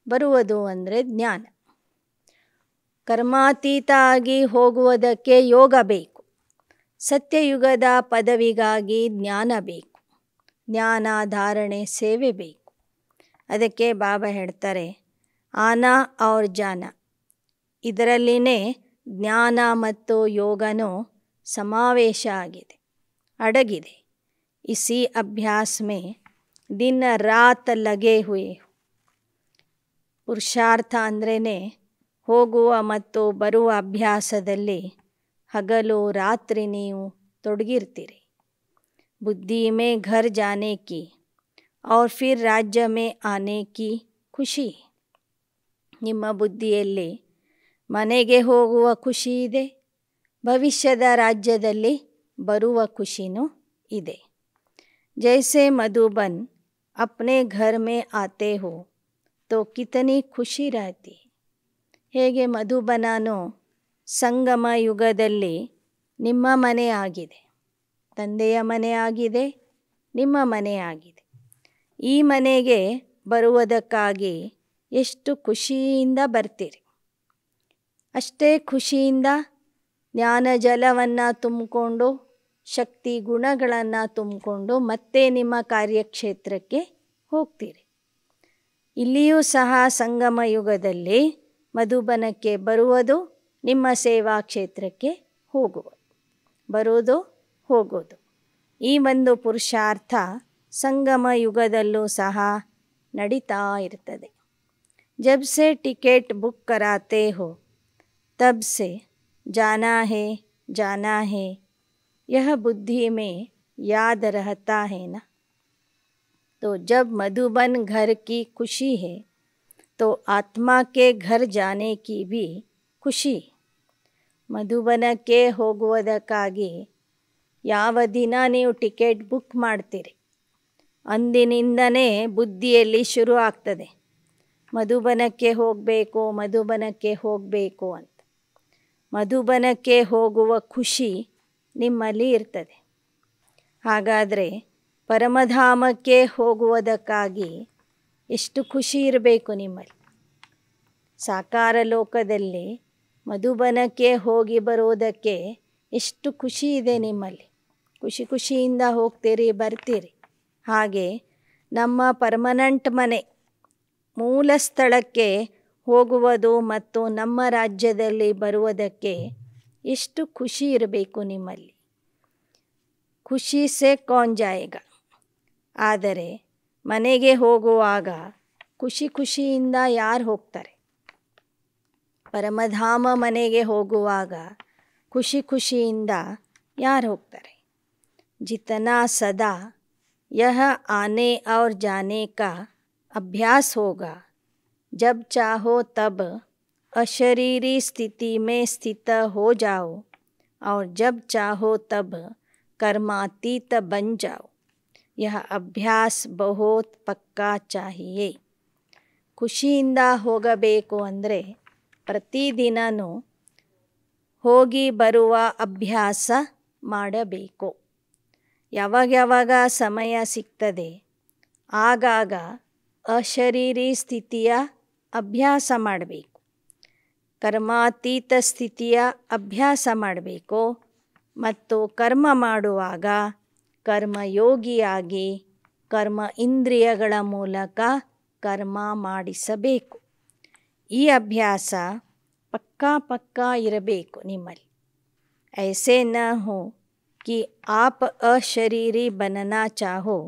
ಬರುವುದು ಅಂದರೆ ಜ್ಞಾನ. ಕರ್ಮಾತೀತ ಆಗಿ ಹೋಗುವುದಕ್ಕೆ ಯೋಗ ಬೇಕು. ಸತ್ಯಯುಗದ ಪದವಿಗಾಗಿ ಜ್ಞಾನ ಬೇಕು. ಜ್ಞಾನ ಧಾರಣೆ ಸೇವೆ ಬೇಕು. ಅದಕ್ಕೆ ಬಾಬಾ ಹೇಳ್ತಾರೆ, ಆನಾ ಔರ್ ಜಾನಾ. ಇದರಲ್ಲಿನೇ ಜ್ಞಾನ ಮತ್ತು ಯೋಗನೂ ಸಮಾವೇಶ ಆಗಿದೆ, ಅಡಗಿದೆ. ಇಸಿ ಅಭ್ಯಾಸ ಮೇ ದಿನ ರಾತ್ ಲಗೆ ಹುಯೆ. ಪುರುಷಾರ್ಥ ಅಂದ್ರೇ ಹೋಗುವ ಮತ್ತು ಬರುವ ಅಭ್ಯಾಸದಲ್ಲಿ ಹಗಲು ರಾತ್ರಿ ನೀವು ತೊಡಗಿರ್ತೀರಿ. ಬುದ್ಧಿ ಮೇ ಘರ್ ಜಾನೆ ಕಿ ಔರ್ ಫಿರ್ ರಾಜ್ಯ ಮೇ ಆನೆ ಕಿ ಖುಷಿ. ನಿಮ್ಮ ಬುದ್ಧಿಯಲ್ಲಿ ಮನೆಗೆ ಹೋಗುವ ಖುಷಿ ಇದೆ, ಭವಿಷ್ಯದ ರಾಜ್ಯದಲ್ಲಿ ಬರುವ ಖುಷಿನೂ ಇದೆ. ಜೈಸೆ ಮಧುಬನ್ ಅಪ್ನೆ ಘರ್ ಮೇ ಆತೆ ಹೋ ತೋ ಕಿತನಿ ಖುಷಿ ರಹತಿ. ಹೇಗೆ ಮಧುಬನನು ಸಂಗಮ ಯುಗದಲ್ಲಿ ನಿಮ್ಮ ಮನೆ ಆಗಿದೆ, ತಂದೆಯ ಮನೆ ಆಗಿದೆ, ನಿಮ್ಮ ಮನೆ ಆಗಿದೆ. ಈ ಮನೆಗೆ ಬರುವುದಕ್ಕಾಗಿ ಎಷ್ಟು ಖುಷಿಯಿಂದ ಬರ್ತೀರಿ. ಅಷ್ಟೇ ಖುಷಿಯಿಂದ ಜ್ಞಾನ ಜಲವನ್ನು ತುಂಬಿಕೊಂಡು, ಶಕ್ತಿ ಗುಣಗಳನ್ನು ತುಂಬಿಕೊಂಡು ಮತ್ತೆ ನಿಮ್ಮ ಕಾರ್ಯಕ್ಷೇತ್ರಕ್ಕೆ ಹೋಗ್ತೀರಿ. ಇಲ್ಲಿಯೂ ಸಹ ಸಂಗಮ ಯುಗದಲ್ಲಿ ಮಧುಬನಕ್ಕೆ ಬರುವುದು, ನಿಮ್ಮ ಸೇವಾ ಕ್ಷೇತ್ರಕ್ಕೆ ಹೋಗುವುದು, ಬರುವುದು ಹೋಗೋದು. ಈ ಒಂದು ಪುರುಷಾರ್ಥ ಸಂಗಮ ಯುಗದಲ್ಲೂ ಸಹ ನಡೀತಾ ಇರ್ತದೆ. ಜಬ್ ಸೆ ಟಿಕೆಟ್ ಬುಕ್ ಕರಾತೆ ಹೋ ತಬ್ ಸೆ ಜಾನಾ ಹೇ ಜಾನಾ ಹೇ यह बुद्धि में याद रहता है ना. तो जब मधुबन घर की खुशी है तो आत्मा के घर जाने की भी ಖುಷಿ. ಮಧುಬನಕ್ಕೆ ಹೋಗುವುದಕ್ಕಾಗಿ ಯಾವ ದಿನ ನೀವು ಟಿಕೆಟ್ ಬುಕ್ ಮಾಡ್ತೀರಿ, ಅಂದಿನಿಂದನೇ ಬುದ್ಧಿಯಲ್ಲಿ ಶುರು ಆಗ್ತದೆ, ಮಧುಬನಕ್ಕೆ ಹೋಗಬೇಕು, ಮಧುಬನಕ್ಕೆ ಹೋಗಬೇಕು ಅಂತ. ಮಧುಬನಕ್ಕೆ ಹೋಗುವ ಖುಷಿ ನಿಮ್ಮಲ್ಲಿ ಇರ್ತದೆ. ಹಾಗಾದರೆ ಪರಮಧಾಮಕ್ಕೆ ಹೋಗುವುದಕ್ಕಾಗಿ ಎಷ್ಟು ಖುಷಿ ಇರಬೇಕು ನಿಮ್ಮಲ್ಲಿ. ಸಾಕಾರ ಲೋಕದಲ್ಲಿ ಮಧುಬನಕ್ಕೆ ಹೋಗಿ ಬರೋದಕ್ಕೆ ಎಷ್ಟು ಖುಷಿ ಇದೆ ನಿಮ್ಮಲ್ಲಿ. ಖುಷಿ ಖುಷಿಯಿಂದ ಹೋಗ್ತೀರಿ, ಬರ್ತೀರಿ. ಹಾಗೆ ನಮ್ಮ ಪರ್ಮನೆಂಟ್ ಮನೆ ಮೂಲ ಸ್ಥಳಕ್ಕೆ ಹೋಗುವುದು ಮತ್ತು ನಮ್ಮ ರಾಜ್ಯದಲ್ಲಿ ಬರುವುದಕ್ಕೆ ಎಷ್ಟು ಖುಷಿ ಇರಬೇಕು ನಿಮ್ಮಲ್ಲಿ. ಖುಷಿ ಸೆ ಕೌನ್ ಜಾಯೇಗ. ಆದರೆ ಮನೆಗೆ ಹೋಗುವಾಗ ಖುಷಿ ಖುಷಿಯಿಂದ ಯಾರು ಹೋಗ್ತಾರೆ? ಪರಮಧಾಮ ಮನೆಗೆ ಹೋಗುವಾಗ ಖುಷಿ ಖುಷಿಯಿಂದ ಯಾರು ಹೋಗ್ತಾರೆ? ಜಿತನಾ ಸದಾ ಯಹ ಆನೆ ಔರ್ ಜಾನೆ ಕಾ ಅಭ್ಯಾಸ ಹೋಗಾ, ಜಬ್ ಚಾಹೋ ತಬ್ अशरीरी स्थिति में स्थित हो जाओ और जब चाहो तब कर्मातीत बन जाओ. यह अभ्यास बहुत पक्का चाहिए. ಖುಷಿಯಿಂದ ಹೋಗಬೇಕು ಅಂದರೆ ಪ್ರತಿದಿನವೂ ಹೋಗಿ ಬರುವ ಅಭ್ಯಾಸ ಮಾಡಬೇಕು. ಯಾವಾಗ ಸಮಯ ಸಿಗ್ತದೆ ಆಗಾಗ ಅಶರೀರಿ ಸ್ಥಿತಿಯ ಅಭ್ಯಾಸ ಮಾಡಬೇಕು. ಕರ್ಮಾತೀತ ಸ್ಥಿತಿಯ ಅಭ್ಯಾಸ ಮಾಡಬೇಕು. ಮತ್ತು ಕರ್ಮ ಮಾಡುವಾಗ ಕರ್ಮಯೋಗಿಯಾಗಿ ಕರ್ಮ ಇಂದ್ರಿಯಗಳ ಮೂಲಕ ಕರ್ಮ ಮಾಡಿಸಬೇಕು. ಈ ಅಭ್ಯಾಸ ಪಕ್ಕಾ ಇರಬೇಕು ನಿಮ್ಮಲ್ಲಿ. ऐसे न हो कि आप अशरीरी बनना चाहो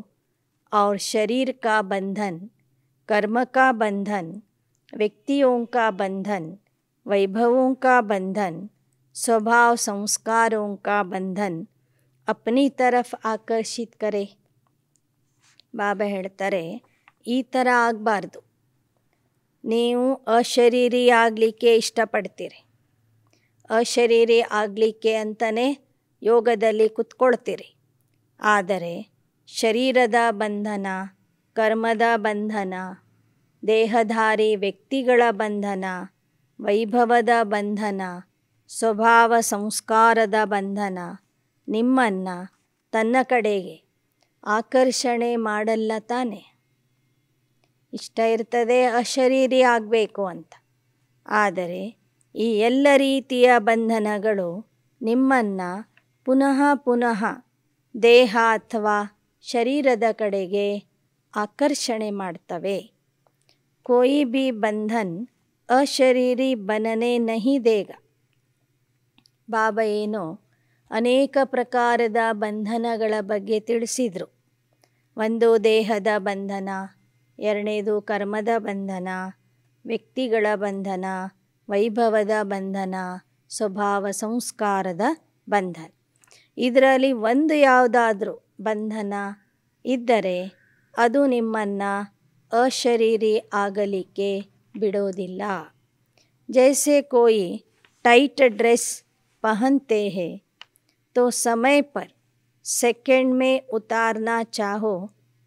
और शरीर का बंधन, कर्म का बंधन, व्यक्तियों का बंधन, वैभवों का बंधन, स्वभाव संस्कारों का बंधन अपनी तरफ आकर्षित करे. ಬಾಬಾ ಹೇಳ್ತಾರೆ, ಈ ಥರ ಆಗಬಾರ್ದು. ನೀವು ಅಶರೀರಿ ಆಗಲಿಕ್ಕೆ ಇಷ್ಟಪಡ್ತೀರಿ. ಅಶರೀರಿ ಆಗಲಿಕ್ಕೆ ಅಂತಲೇ ಯೋಗದಲ್ಲಿ ಕೂತ್ಕೊಳ್ತೀರಿ. ಆದರೆ ಶರೀರದ ಬಂಧನ, ಕರ್ಮದ ಬಂಧನ, ದೇಹಧಾರಿ ವ್ಯಕ್ತಿಗಳ ಬಂಧನ, ವೈಭವದ ಬಂಧನ, ಸ್ವಭಾವ ಸಂಸ್ಕಾರದ ಬಂಧನ ನಿಮ್ಮನ್ನು ತನ್ನ ಕಡೆಗೆ ಆಕರ್ಷಣೆ ಮಾಡಲ್ಲ ತಾನೆ. ಇಷ್ಟ ಇರ್ತದೆ ಅಶರೀರಿ ಆಗಬೇಕು ಅಂತ. ಆದರೆ ಈ ಎಲ್ಲ ರೀತಿಯ ಬಂಧನಗಳು ನಿಮ್ಮನ್ನು ಪುನಃ ಪುನಃ ದೇಹ ಅಥವಾ ಶರೀರದ ಕಡೆಗೆ ಆಕರ್ಷಣೆ ಮಾಡ್ತವೆ. कोई भी बंधन अशरीरी बनने नहीं देगा. ಬಾಬಾ ಏನೋ ಅನೇಕ ಪ್ರಕಾರದ ಬಂಧನಗಳ ಬಗ್ಗೆ ತಿಳಿಸಿದರು. ಒಂದು ದೇಹದ ಬಂಧನ, ಎರಡನೇದು ಕರ್ಮದ ಬಂಧನ, ವ್ಯಕ್ತಿಗಳ ಬಂಧನ, ವೈಭವದ ಬಂಧನ, ಸ್ವಭಾವ ಸಂಸ್ಕಾರದ ಬಂಧನ. ಇದರಲ್ಲಿ ಒಂದು ಯಾವುದಾದ್ರೂ ಬಂಧನ ಇದ್ದರೆ ಅದು ನಿಮ್ಮನ್ನು ಅಶರೀರಿ ಆಗಲಿಕ್ಕೆ ಬಿಡೋದಿಲ್ಲ. जैसे कोई टाइट ड्रेस पहनते हैं तो समय पर सेकंड में उतारना चाहो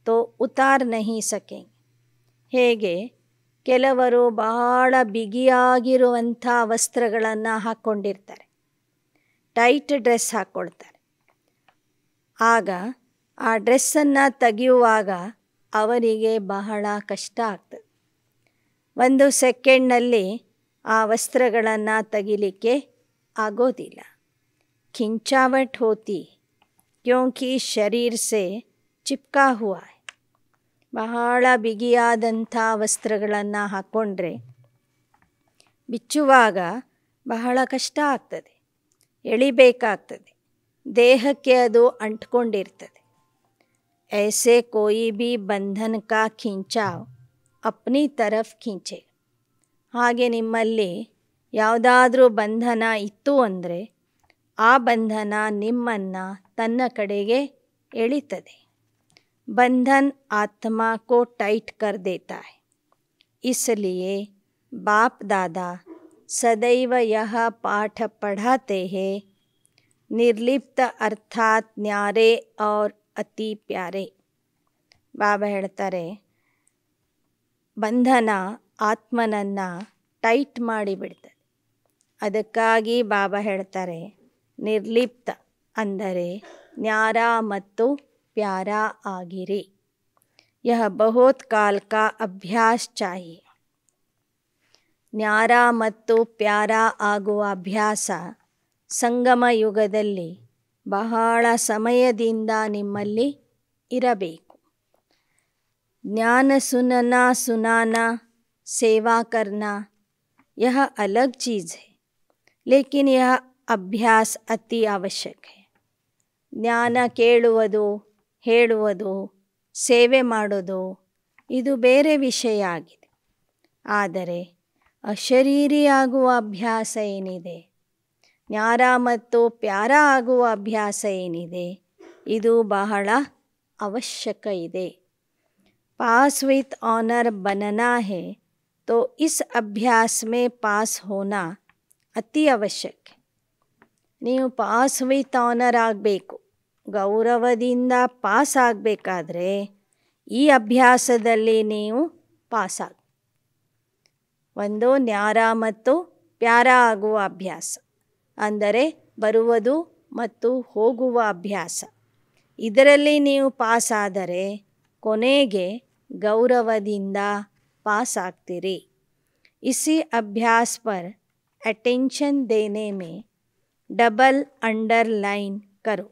तो उतार नहीं सकेंगे. ಹೇಗೆ ಕೆಲವರು ಬಹಳ ಬಿಗಿಯಾಗಿರುವಂಥ ವಸ್ತ್ರಗಳನ್ನು ಹಾಕ್ಕೊಂಡಿರ್ತಾರೆ, ಟೈಟ್ ಡ್ರೆಸ್ ಹಾಕ್ಕೊಳ್ತಾರೆ. ಆಗ ಆ ಡ್ರೆಸ್ಸನ್ನು ತೆಗೆಯುವಾಗ ಅವರಿಗೆ ಬಹಳ ಕಷ್ಟ ಆಗ್ತದೆ. ಒಂದು ಸೆಕೆಂಡ್ನಲ್ಲಿ ಆ ವಸ್ತ್ರಗಳನ್ನು ತೆಗಿಲಿಕ್ಕೆ ಆಗೋದಿಲ್ಲ. ಖಿಂಚಾವಟ್ ಹೋತಿ ಕ್ಯೋಂಕಿ ಶರೀರ್ ಸೆ ಚಿಪ್ಕಾ ಹುವಾ ಹೈ. ಬಹಳ ಬಿಗಿಯಾದಂಥ ವಸ್ತ್ರಗಳನ್ನು ಹಾಕ್ಕೊಂಡ್ರೆ ಬಿಚ್ಚುವಾಗ ಬಹಳ ಕಷ್ಟ ಆಗ್ತದೆ, ಎಳಿಬೇಕಾಗ್ತದೆ, ದೇಹಕ್ಕೆ ಅದು ಅಂಟ್ಕೊಂಡಿರ್ತದೆ. ऐसे कोई भी बंधन का खिंचाव अपनी तरफ खींचे. ಹಾಗೆ ನಿಮ್ಮಲ್ಲಿ ಯಾವುದಾದ್ರೂ ಬಂಧನ ಇತ್ತು ಅಂದರೆ ಆ ಬಂಧನ ನಿಮ್ಮನ್ನು ತನ್ನ ಕಡೆಗೆ ಎಳಿತದೆ. बंधन आत्मा को टाइट कर देता है. इसलिए बाप दादा सदैव यह पाठ पढ़ाते हैं, निर्लिप्त अर्थात न्यारे और ಅತಿ ಪ್ಯಾರೆ. ಬಾಬಾ ಹೇಳ್ತಾರೆ, ಬಂಧನ ಆತ್ಮನನ್ನು ಟೈಟ್ ಮಾಡಿಬಿಡ್ತದೆ. ಅದಕ್ಕಾಗಿ ಬಾಬಾ ಹೇಳ್ತಾರೆ, ನಿರ್ಲಿಪ್ತ ಅಂದರೆ ನ್ಯಾರ ಮತ್ತು ಪ್ಯಾರ ಆಗಿರಿ. ಯಹ ಬಹುತ್ ಕಾಲ ಕಾ ಅಭ್ಯಾಸ ಚಾಹಿಯೆ. ನ್ಯಾರ ಮತ್ತು ಪ್ಯಾರ ಆಗುವ ಅಭ್ಯಾಸ ಸಂಗಮ ಯುಗದಲ್ಲಿ ಬಹಳ ಸಮಯದಿಂದ ನಿಮ್ಮಲ್ಲಿ ಇರಬೇಕು. ಜ್ಞಾನ ಸುನನಾ ಸುನಾನಾ ಸೇವಾ ಕರ್ನಾ ಯಹ ಅಲಗ್ ಚೀಜ್ ಹೈ, ಲೇಕಿನ್ ಯಹ ಅಭ್ಯಾಸ ಅತಿ ಅವಶ್ಯಕ ಹೈ. ಜ್ಞಾನ ಕೇಳುವುದು, ಹೇಳುವುದು, ಸೇವೆ ಮಾಡೋದು ಇದು ಬೇರೆ ವಿಷಯ ಆಗಿದೆ. ಆದರೆ ಅಶರೀರಿಯಾಗುವ ಅಭ್ಯಾಸ ಏನಿದೆ, ನ್ಯಾರ ಮತ್ತು ಪ್ಯಾರ ಆಗುವ ಅಭ್ಯಾಸ ಏನಿದೆ, ಇದು ಬಹಳ ಅವಶ್ಯಕ ಇದೆ. पास विथ ऑनर बनना है तो इस अभ्यास में पास होना ಅತಿ ಅವಶ್ಯಕ. ನೀವು ಪಾಸ್ ವಿತ್ ಆನರ್ ಆಗಬೇಕು, ಗೌರವದಿಂದ ಪಾಸ್ ಆಗಬೇಕಾದ್ರೆ ಈ ಅಭ್ಯಾಸದಲ್ಲಿ ನೀವು ಪಾಸಾಗ. ಒಂದು ನ್ಯಾರ ಮತ್ತು ಪ್ಯಾರ ಆಗುವ ಅಭ್ಯಾಸ ಅಂದರೆ ಬರುವುದು ಮತ್ತು ಹೋಗುವ ಅಭ್ಯಾಸ. ಇದರಲ್ಲಿ ನೀವು ಪಾಸಾದರೆ ಕೊನೆಗೆ ಗೌರವದಿಂದ ಪಾಸ್ ಆಗ್ತೀರಿ. इसी अभ्यास पर अटेंशन देने में डबल अंडरलाइन करो,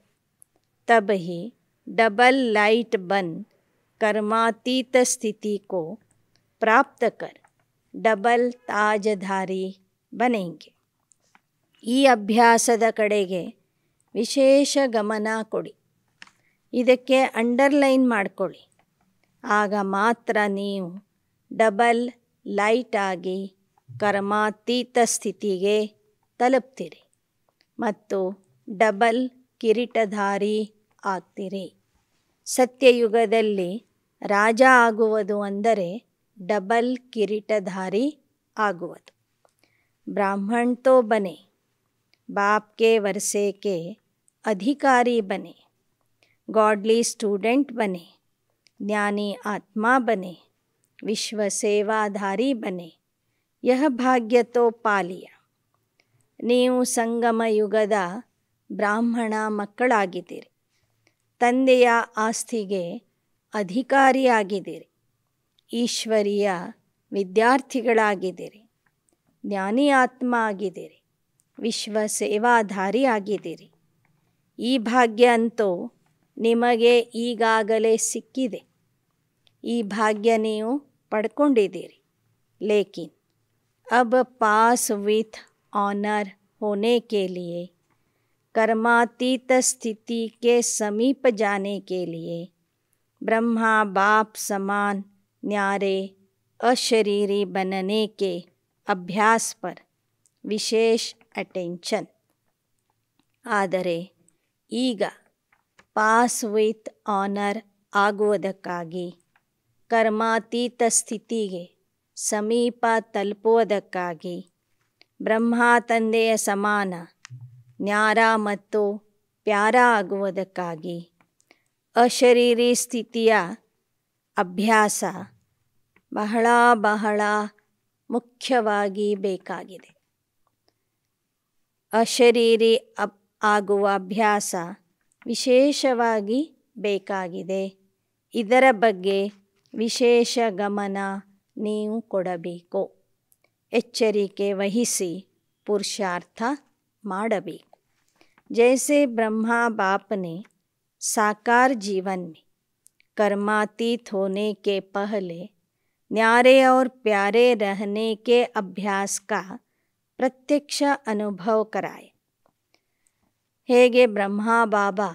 तब ही डबल लाइट बन कर्मातीत स्थिति को प्राप्त कर डबल ताजधारी बनेंगे. ಈ ಅಭ್ಯಾಸದ ಕಡೆಗೆ ವಿಶೇಷ ಗಮನ ಕೊಡಿ, ಇದಕ್ಕೆ ಅಂಡರ್ಲೈನ್ ಮಾಡಿಕೊಳ್ಳಿ. ಆಗ ಮಾತ್ರ ನೀವು ಡಬಲ್ ಲೈಟ್ ಆಗಿ ಕರ್ಮಾತೀತ ಸ್ಥಿತಿಗೆ ತಲುಪ್ತೀರಿ ಮತ್ತು ಡಬಲ್ ಕಿರೀಟಧಾರಿ ಆಗ್ತೀರಿ. ಸತ್ಯಯುಗದಲ್ಲಿ ರಾಜ ಆಗುವುದು ಅಂದರೆ ಡಬಲ್ ಕಿರೀಟಧಾರಿ ಆಗುವುದು. ब्राह्मण तो बने, बाप के वर्षे के अधिकारी बने, गॉडली स्टूडेंट बने, ज्ञानी आत्मा बने, विश्व सेवाधारी बने. यह भाग्य तो पा लिया. ನೀವು ಸಂಗಮ ಯುಗದ ಬ್ರಾಹ್ಮಣ ಮಕ್ಕಳಾಗಿದ್ದೀರಿ. ತಂದೆಯ ಆಸ್ತಿಗೆ ಅಧಿಕಾರಿಯಾಗಿದ್ದೀರಿ. ಈಶ್ವರೀಯ ವಿದ್ಯಾರ್ಥಿಗಳಾಗಿದ್ದೀರಿ. ಜ್ಞಾನಿ ಆತ್ಮ ಆಗಿದ್ದೀರಿ. ವಿಶ್ವ ಸೇವಾಧಾರಿ ಆಗಿದ್ದೀರಿ. ಈ ಭಾಗ್ಯ ಅಂತೂ ನಿಮಗೆ ಈಗಾಗಲೇ ಸಿಕ್ಕಿದೆ. ಈ ಭಾಗ್ಯ ನೀವು ಪಡ್ಕೊಂಡಿದ್ದೀರಿ. ಲೇಕಿನ್ अब पास विथ ऑनर होने के लिए, कर्मातीत स्थिति के समीप जाने के लिए, ब्रह्मा बाप समान न्यारे अशरीरी बनने के अभ्यास पर विशेष अटेंशन. ಆದರೆ ಈಗ ಪಾಸ್ ವಿತ್ ಆನರ್ ಆಗುವುದಕ್ಕಾಗಿ, ಕರ್ಮಾತೀತ ಸ್ಥಿತಿಗೆ ಸಮೀಪ ತಲುಪುವುದಕ್ಕಾಗಿ, ಬ್ರಹ್ಮ ತಂದೆಯ ಸಮಾನ ನ್ಯಾರ ಮತ್ತು ಪ್ಯಾರ ಆಗುವುದಕ್ಕಾಗಿ ಅಶರೀರಿ ಸ್ಥಿತಿಯ ಅಭ್ಯಾಸ ಬಹಳ ಬಹಳ ಮುಖ್ಯವಾಗಿ ಬೇಕಾಗಿದೆ. ಅಶರೀರಿ ಆಗುವ ಅಭ್ಯಾಸ ವಿಶೇಷವಾಗಿ ಬೇಕಾಗಿದೆ. ಇದರ ಬಗ್ಗೆ ವಿಶೇಷ ಗಮನ ನೀವು ಕೊಡಬೇಕು. ಎಚ್ಚರಿಕೆ ವಹಿಸಿ ಪುರುಷಾರ್ಥ ಮಾಡಬೇಕು. जैसे ब्रह्मा बाप ने साकार जीवन में कर्मातीत होने के पहले न्यारे और प्यारे रहने के अभ्यास का प्रत्यक्ष अनुभव कराए. ಹೇಗೆ ಬ್ರಹ್ಮಾ ಬಾಬಾ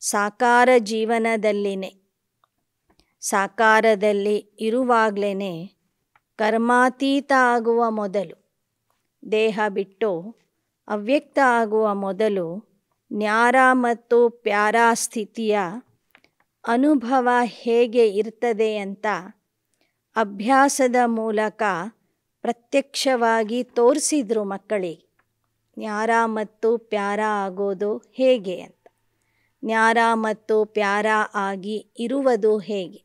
ಸಾಕಾರ ಜೀವನದಲ್ಲಿನೇ, ಸಾಕಾರದಲ್ಲಿ ಇರುವಾಗಲೇ ಕರ್ಮಾತೀತ ಆಗುವ ಮೊದಲು, ದೇಹ ಬಿಟ್ಟು ಅವ್ಯಕ್ತ ಆಗುವ ಮೊದಲು ನ್ಯಾರ ಮತ್ತು ಪ್ಯಾರ ಸ್ಥಿತಿಯ ಅನುಭವ ಹೇಗೆ ಇರ್ತದೆ ಅಂತ ಅಭ್ಯಾಸದ ಮೂಲಕ ಪ್ರತ್ಯಕ್ಷವಾಗಿ ತೋರಿಸಿದ್ರು ಮಕ್ಕಳಿಗೆ. ನ್ಯಾರ ಮತ್ತು ಪ್ಯಾರ ಆಗೋದು ಹೇಗೆ ಅಂತ, ನ್ಯಾರ ಮತ್ತು ಪ್ಯಾರ ಆಗಿ ಇರುವುದು ಹೇಗೆ,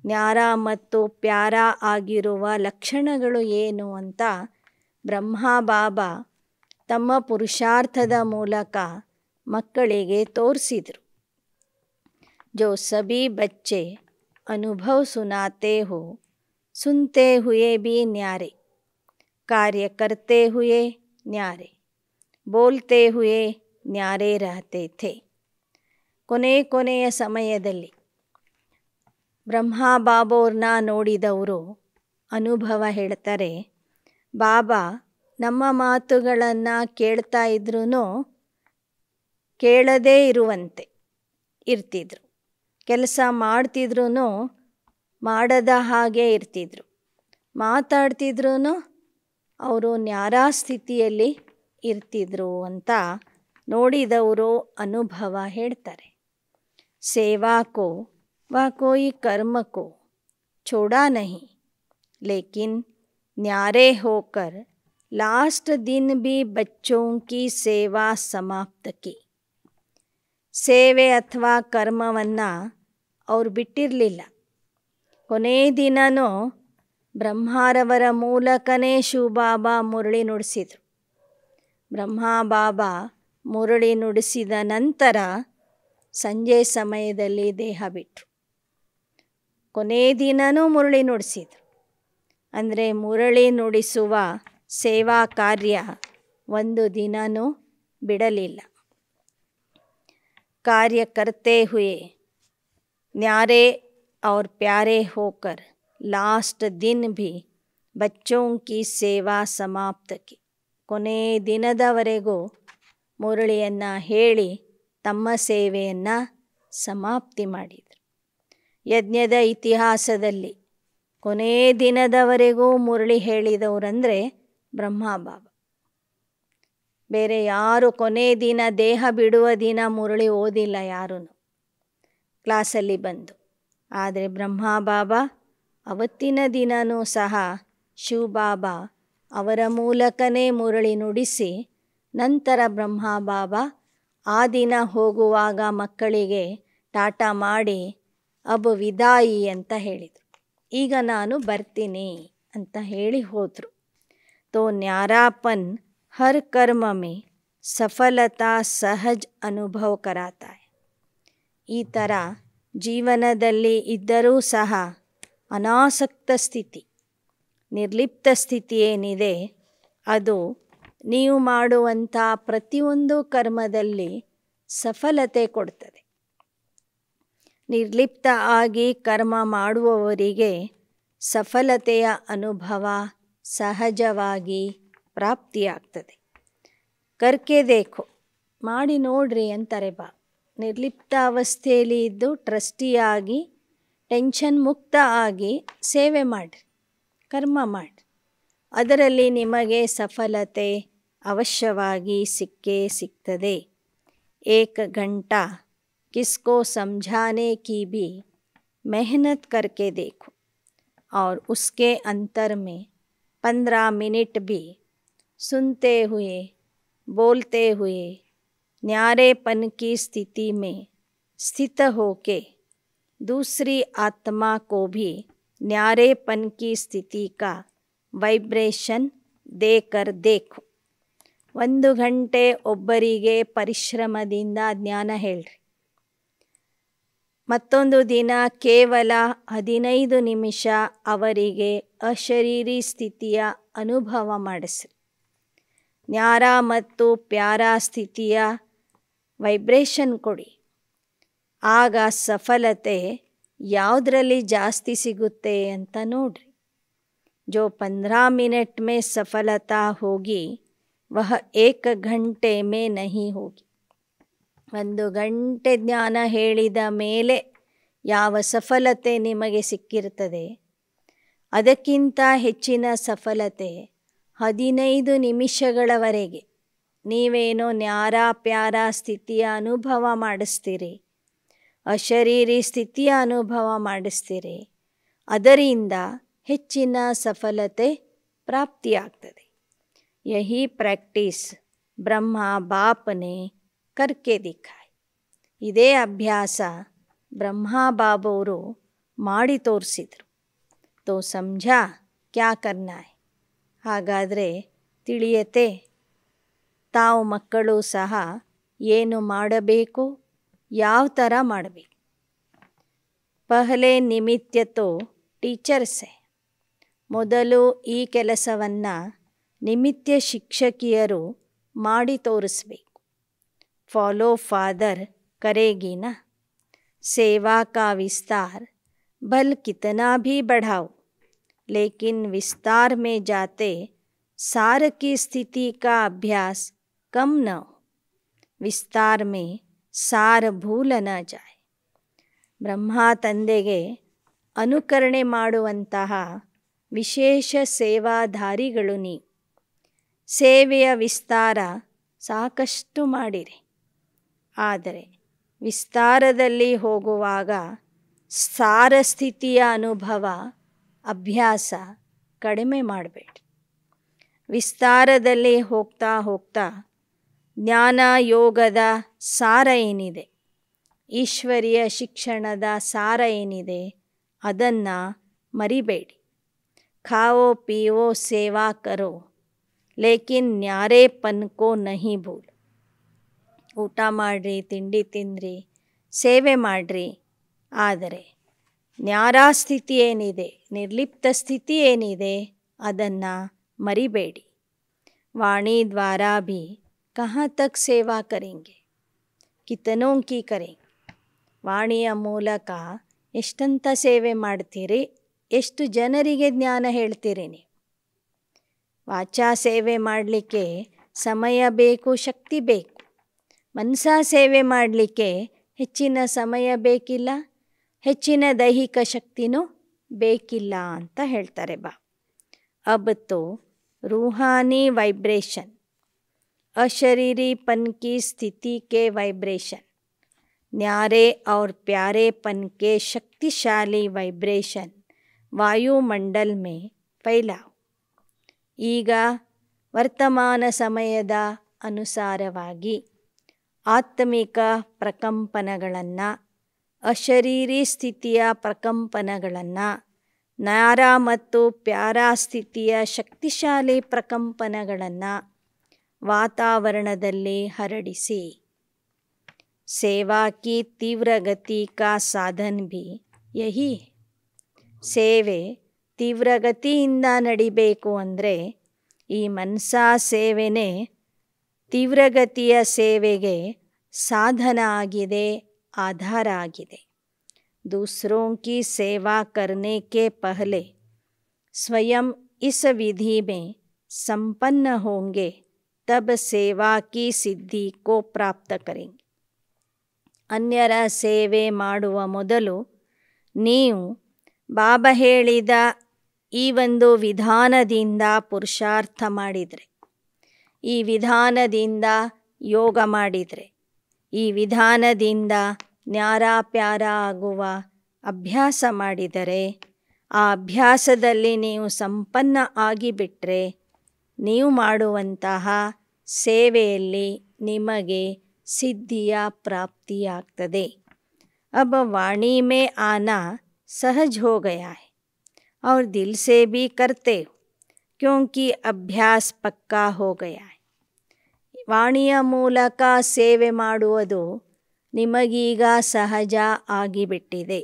ನ್ಯಾರ ಮತ್ತು ಪ್ಯಾರ ಆಗಿರುವ ಲಕ್ಷಣಗಳು ಏನು ಅಂತ ಬ್ರಹ್ಮಾ ಬಾಬಾ ತಮ್ಮ ಪುರುಷಾರ್ಥದ ಮೂಲಕ ಮಕ್ಕಳಿಗೆ ತೋರಿಸಿದರು. जो सभी बच्चे अनुभव सुनाते हो, सुनते हुए भी न्यारे, कार्य करते हुए न्यारे, बोलते हुए न्यारे रहते थे. ಕೊನೆಯ ಸಮಯದಲ್ಲಿ ಬ್ರಹ್ಮಾ ಬಾಬೋರ್ನ ನೋಡಿದವರು ಅನುಭವ ಹೇಳ್ತಾರೆ, ಬಾಬಾ ನಮ್ಮ ಮಾತುಗಳನ್ನು ಕೇಳ್ತಾ ಇದ್ರೂ ಕೇಳದೇ ಇರುವಂತೆ ಇರ್ತಿದ್ರು. ಕೆಲಸ ಮಾಡ್ತಿದ್ರೂ ಮಾಡದ ಹಾಗೆ ಇರ್ತಿದ್ರು. ಮಾತಾಡ್ತಿದ್ರೂ ಅವರು ನ್ಯಾರಾ ಸ್ಥಿತಿಯಲ್ಲಿ ಇರ್ತಿದ್ರು ಅಂತ ನೋಡಿದವರು ಅನುಭವ ಹೇಳ್ತಾರೆ. ಸೇವಾ ಕೋ ವ ಕೋಯಿ ಕರ್ಮ ಕೋ छोड़ा नहीं, लेकिन न्यारे होकर लास्ट दिन भी बच्चों की सेवा समाप्त की. ಸೇವೆ ಅಥವಾ ಕರ್ಮವನ್ನು ಅವ್ರು ಬಿಟ್ಟಿರಲಿಲ್ಲ. ಕೊನೆ ದಿನವೂ ಬ್ರಹ್ಮಾರವರ ಮೂಲಕನೇ ಶಿವಬಾಬಾ ಮುರಳಿ ನುಡಿಸಿದರು. ಬ್ರಹ್ಮಾ ಬಾಬಾ ಮುರಳಿ ನುಡಿಸಿದ ನಂತರ ಸಂಜೆ ಸಮಯದಲ್ಲಿ ದೇಹ ಬಿಟ್ಟರು. ಕೊನೆ ದಿನವೂ ಮುರಳಿ ನುಡಿಸಿದರು. ಅಂದರೆ ಮುರಳಿ ನುಡಿಸುವ ಸೇವಾ ಕಾರ್ಯ ಒಂದು ದಿನವೂ ಬಿಡಲಿಲ್ಲ. कार्य करते हुए न्यारे और प्यारे होकर लास्ट दिन भी बच्चों की सेवा समाप्त की. ಕೊನೆ ದಿನದವರೆಗೂ ಮುರಳಿಯನ್ನು ಹೇಳಿ ತಮ್ಮ ಸೇವೆಯನ್ನು ಸಮಾಪ್ತಿ ಮಾಡಿದರು. ಯಜ್ಞದ ಇತಿಹಾಸದಲ್ಲಿ ಕೊನೆ ದಿನದವರೆಗೂ ಮುರಳಿ ಹೇಳಿದವರಂದರೆ ಬ್ರಹ್ಮಾ ಬಾಬಾ. ಬೇರೆ ಯಾರು ಕೊನೆ ದಿನ ದೇಹ ಬಿಡುವ ದಿನ ಮುರಳಿ ಓದಿಲ್ಲ ಯಾರೂ ಕ್ಲಾಸಲ್ಲಿ ಬಂದು. ಆದರೆ ಬ್ರಹ್ಮಬಾಬಾ ಅವತ್ತಿನ ದಿನವೂ ಸಹ ಶಿವಬಾಬಾ ಅವರ ಮೂಲಕನೇ ಮುರಳಿ ನುಡಿಸಿ, ನಂತರ ಬ್ರಹ್ಮಬಾಬಾ ಆ ದಿನ ಹೋಗುವಾಗ ಮಕ್ಕಳಿಗೆ ಟಾಟಾ ಮಾಡಿ ಅಬ್ ವಿದಾಯಿ ಅಂತ ಹೇಳಿದರು. ಈಗ ನಾನು ಬರ್ತೀನಿ ಅಂತ ಹೇಳಿ ಹೋದರು. ತೋ ನ್ಯಾರಾಪನ್ ಹರ್ ಕರ್ಮ ಮೇ ಸಫಲತಾ ಸಹಜ ಅನುಭವ ಕರಾತಾ ಹೈ. ಈ ಥರ ಜೀವನದಲ್ಲಿ ಇದ್ದರೂ ಸಹ ಅನಾಸಕ್ತ ಸ್ಥಿತಿ, ನಿರ್ಲಿಪ್ತ ಸ್ಥಿತಿ ಏನಿದೆ ಅದು ನೀವು ಮಾಡುವಂಥ ಪ್ರತಿಯೊಂದು ಕರ್ಮದಲ್ಲಿ ಸಫಲತೆ ಕೊಡ್ತದೆ. ನಿರ್ಲಿಪ್ತ ಆಗಿ ಕರ್ಮ ಮಾಡುವವರಿಗೆ ಸಫಲತೆಯ ಅನುಭವ ಸಹಜವಾಗಿ ಪ್ರಾಪ್ತಿಯಾಗ್ತದೆ. ಕರ್ಕೆ ದೇಖೋ, ಮಾಡಿ ನೋಡ್ರಿ ಅಂತಾರೆ ಬಾ. ನಿರ್ಲಿಪ್ತ ಅವಸ್ಥೆಯಲ್ಲಿ ಇದ್ದು ಟ್ರಸ್ಟಿಯಾಗಿ ಟೆನ್ಷನ್ ಮುಕ್ತ ಆಗಿ ಸೇವೆ ಮಾಡಿರಿ, ಕರ್ಮ ಮಾಡಿರಿ. ಅದರಲ್ಲಿ ನಿಮಗೆ ಸಫಲತೆ ಅವಶ್ಯವಾಗಿ ಸಿಕ್ಕೇ ಸಿಗ್ತದೆ. ಏಕ ಗಂಟಾ किसको समझाने की भी मेहनत करके देखो और उसके अंतर में 15 मिनट भी सुनते हुए बोलते हुए न्यारेपन की स्थिति में स्थित होके दूसरी आत्मा को भी न्यारेपन की स्थिति का वाइब्रेशन देकर देखो. 1 ಗಂಟೆ ಒಬ್ಬರಿಗೆ ಪರಿಶ್ರಮದಿಂದ ಜ್ಞಾನ ಹೇಳ್ರಿ, ಮತ್ತೊಂದು ದಿನ ಕೇವಲ 15 ನಿಮಿಷ ಅವರಿಗೆ ಅಶರೀರಿ ಸ್ಥಿತಿಯ ಅನುಭವ ಮಾಡಿಸ್ರಿ. ನ್ಯಾರ ಮತ್ತು ಪ್ಯಾರ ಸ್ಥಿತಿಯ ವೈಬ್ರೇಷನ್ ಕೊಡಿ. ಆಗ ಸಫಲತೆ ಯಾವುದರಲ್ಲಿ ಜಾಸ್ತಿ ಸಿಗುತ್ತೆ ಅಂತ ನೋಡ್ರಿ. ಜೋ 15 ಮಿನಿಟ್ ಮೇ ಸಫಲತಾ ಹೋಗಿ ವಹ 1 ಗಂಟೆ ಮೇ ನಹಿ ಹೋಗಿ. 1 ಗಂಟೆ ಜ್ಞಾನ ಹೇಳಿದ ಮೇಲೆ ಯಾವ ಸಫಲತೆ ನಿಮಗೆ ಸಿಕ್ಕಿರ್ತದೆ, ಅದಕ್ಕಿಂತ ಹೆಚ್ಚಿನ ಸಫಲತೆ 15 ನಿಮಿಷಗಳವರೆಗೆ ನೀವೇನೋ ನ್ಯಾರ ಪ್ಯಾರ ಸ್ಥಿತಿಯ ಅನುಭವ ಮಾಡಿಸ್ತೀರಿ, ಅಶರೀರಿ ಸ್ಥಿತಿಯ ಅನುಭವ ಮಾಡಿಸ್ತೀರಿ. ಅದರಿಂದ ಹೆಚ್ಚಿನ ಸಫಲತೆ ಪ್ರಾಪ್ತಿಯಾಗ್ತದೆ. ಯಹಿ ಪ್ರಾಕ್ಟೀಸ್ ಬ್ರಹ್ಮ ಬಾಪನೆ ಕರ್ಕೆ ದಿಖಾಯ್. ಇದೇ ಅಭ್ಯಾಸ ಬ್ರಹ್ಮಬಾಬವರು ಮಾಡಿ ತೋರಿಸಿದರು. ತೋ ಸಮझा ಕ್ಯಾ ಕರ್ನಾ ಹೈ. ಹಾಗಾದರೆ ತಿಳಿಯತೆ ತಾವು ಮಕ್ಕಳು ಸಹ ಏನು ಮಾಡಬೇಕು, ಯಾವ ಥರ ಮಾಡಬೇಕು. ಪಹಲೆ ನಿಮಿತ್ಯ ತೋ ಟೀಚರ್ಸ್ ಹೈ. ಮೊದಲು ಈ ಕೆಲಸವನ್ನು ನಿಮಿತ್ಯ ಶಿಕ್ಷಕಿಯರು ಮಾಡಿ ತೋರಿಸ್ಬೇಕು. फॉलो फादर करेगी ना. सेवा का विस्तार भल कितना भी बढ़ाओ, लेकिन विस्तार में जाते सार की स्थिति का अभ्यास कम न हो. विस्तार में सार भूल न जाए. ಬ್ರಹ್ಮ ತಂದೆಗೆ ಅನುಕರಣೆ ಮಾಡುವಂತಹ ವಿಶೇಷ ಸೇವಾಧಾರಿಗಳು ನೀವು. ಸೇವೆಯ ವಿಸ್ತಾರ ಸಾಕಷ್ಟು ಮಾಡಿರಿ, ಆದರೆ ವಿಸ್ತಾರದಲ್ಲಿ ಹೋಗುವಾಗ ಸಾರ ಸ್ಥಿತಿಯ ಅನುಭವ ಅಭ್ಯಾಸ ಕಡಿಮೆ ಮಾಡಬೇಡಿ. ವಿಸ್ತಾರದಲ್ಲಿ ಹೋಗ್ತಾ ಹೋಗ್ತಾ ಜ್ಞಾನ ಯೋಗದ ಸಾರ ಏನಿದೆ, ಈಶ್ವರೀಯ ಶಿಕ್ಷಣದ ಸಾರ ಏನಿದೆ ಅದನ್ನು ಮರಿಬೇಡಿ. ಖಾವೋ ಪಿವೋ ಸೇವಾ ಕರೋ, ಲೇಕಿನ್ ನ್ಯಾರೇಪನ್ ಕೋ ನಹಿ ಭೂಲ್. ಊಟ ಮಾಡಿರಿ, ತಿಂಡಿ ತಿನ್ನಿರಿ, ಸೇವೆ ಮಾಡಿರಿ, ಆದರೆ ನ್ಯಾರಾ ಸ್ಥಿತಿ ಏನಿದೆ, ನಿರ್ಲಿಪ್ತ ಸ್ಥಿತಿ ಏನಿದೆ ಅದನ್ನು ಮರಿಬೇಡಿ. ವಾಣಿ ದ್ವಾರ ಭಿ ಕहाँ तक ಸೇವಾ ಕರೆಂಗೆ, ಕಿತನೋ ಕಿ ಕರೆಂಗೆ. ವಾಣಿಯ ಮೂಲಕ ಎಷ್ಟಂತ ಸೇವೆ ಮಾಡ್ತೀರಿ, ಎಷ್ಟು ಜನರಿಗೆ ಜ್ಞಾನ ಹೇಳ್ತೀರಿ ನೀವು. ವಾಚಾ ಸೇವೆ ಮಾಡಲಿಕ್ಕೆ ಸಮಯ ಬೇಕು, ಶಕ್ತಿ ಬೇಕು. ಮನಸ ಸೇವೆ ಮಾಡಲಿಕ್ಕೆ ಹೆಚ್ಚಿನ ಸಮಯ ಬೇಕಿಲ್ಲ, ಹೆಚ್ಚಿನ ದೈಹಿಕ ಶಕ್ತಿನೂ ಬೇಕಿಲ್ಲ ಅಂತ ಹೇಳ್ತಾರೆ ಬಾ. ಅಬ್ ತೋ ರೂಹಾನಿ ವೈಬ್ರೇಷನ್, ಅಶರೀರಿಪನ್ ಕಿ ಸ್ಥಿತಿ ಕೆ ವೈಬ್ರೇಷನ್, न्यारे और प्यारेपन के शक्तिशाली वाइब्रेशन ವಾಯುಮಂಡಲ್ में फैलाओ। ಈಗ ವರ್ತಮಾನ ಸಮಯದ ಅನುಸಾರವಾಗಿ ಆತ್ಮಿಕ ಪ್ರಕಂಪನಗಳನ್ನು, ಅಶರೀರಿ ಸ್ಥಿತಿಯ ಪ್ರಕಂಪನಗಳನ್ನು, ನ್ಯಾರ ಮತ್ತು ಪ್ಯಾರ ಸ್ಥಿತಿಯ ಶಕ್ತಿಶಾಲಿ ಪ್ರಕಂಪನಗಳನ್ನು ವಾತಾವರಣದಲ್ಲಿ ಹರಡಿಸಿ। सेवा की तीव्र गति का साधन भी यही है। ಸೇವೆ ತೀವ್ರಗತಿಯಿಂದ ನಡಿಬೇಕು ಅಂದರೆ ಈ ಮನಸಾ ಸೇವೆನೇ ತೀವ್ರಗತಿಯ ಸೇವೆಗೆ ಸಾಧನ ಆಗಿದೆ, ಆಧಾರ ಆಗಿದೆ। दूसरों की सेवा करने के पहले स्वयं इस विधि में संपन्न होंगे, तब सेवा की सिद्धि को प्राप्त करेंगे। ಅನ್ಯರ ಸೇವೆ ಮಾಡುವ ಮೊದಲು ನೀವು ಬಾಬಾ ಹೇಳಿದ ಈ ಒಂದು ವಿಧಾನದಿಂದ ಪುರುಷಾರ್ಥ ಮಾಡಿದರೆ, ಈ ವಿಧಾನದಿಂದ ಯೋಗ ಮಾಡಿದರೆ, ಈ ವಿಧಾನದಿಂದ ನ್ಯಾರ ಪ್ಯಾರ ಆಗುವ ಅಭ್ಯಾಸ ಮಾಡಿದರೆ, ಆ ಅಭ್ಯಾಸದಲ್ಲಿ ನೀವು ಸಂಪನ್ನ ಆಗಿಬಿಟ್ರೆ ನೀವು ಮಾಡುವಂತಹ ಸೇವೆಯಲ್ಲಿ ನಿಮಗೆ ಸಿದ್ಧಿಯ ಪ್ರಾಪ್ತಿಯಾಗ್ತದೆ। अब वाणी में आना सहज हो गया है और दिल से भी करते हो, क्योंकि अभ्यास पक्का हो गया है। ವಾಣಿಯ ಮೂಲಕ ಸೇವೆ ಮಾಡುವುದು ನಿಮಗೀಗ ಸಹಜ ಆಗಿಬಿಟ್ಟಿದೆ।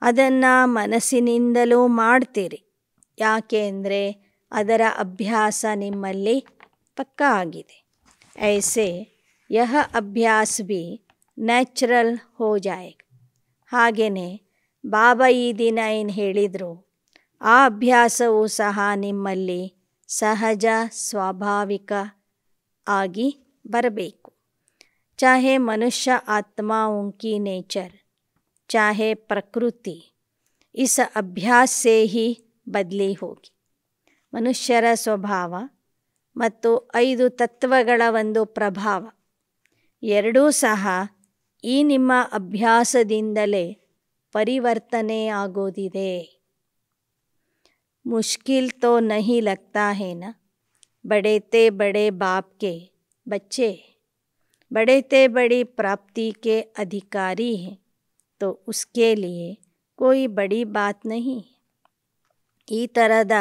ಅದನ್ನು ಮನಸ್ಸಿನಿಂದಲೂ ಮಾಡ್ತೀರಿ, ಯಾಕೆ ಅಂದರೆ ಅದರ ಅಭ್ಯಾಸ ನಿಮ್ಮಲ್ಲಿ ಪಕ್ಕಾ ಆಗಿದೆ। ऐसे यह अभ्यास भी ನ್ಯಾಚುರಲ್ ಹೋ ಜಾಯೇಗ। ಹಾಗೆಯೇ ಬಾಬಾ ಈ ದಿನ ಏನು ಹೇಳಿದರು, ಆ ಅಭ್ಯಾಸವೂ ಸಹ ನಿಮ್ಮಲ್ಲಿ ಸಹಜ ಸ್ವಾಭಾವಿಕ ಆಗಿ ಬರಬೇಕು। ಚಾಹೆ ಮನುಷ್ಯ ಆತ್ಮಾओं की नेचर, चाहे प्रकृति इस अभ्यास से ही बदली होगी। ಮನುಷ್ಯರ ಸ್ವಭಾವ ಮತ್ತು 5 ತತ್ವಗಳ ಒಂದು ಪ್ರಭಾವ ಎರಡೂ ಸಹ ಈ ನಿಮ್ಮ ಅಭ್ಯಾಸದಿಂದಲೇ ಪರಿವರ್ತನೆ ಆಗೋದಿದೆ। मुश्किल तो नहीं लगता है ना, बड़े ते बड़े बाप के बच्चे, बड़े ते बड़ी प्राप्ति के अधिकारी हैं, तो उसके लिए कोई बड़ी बात नहीं। ಈ ಥರದ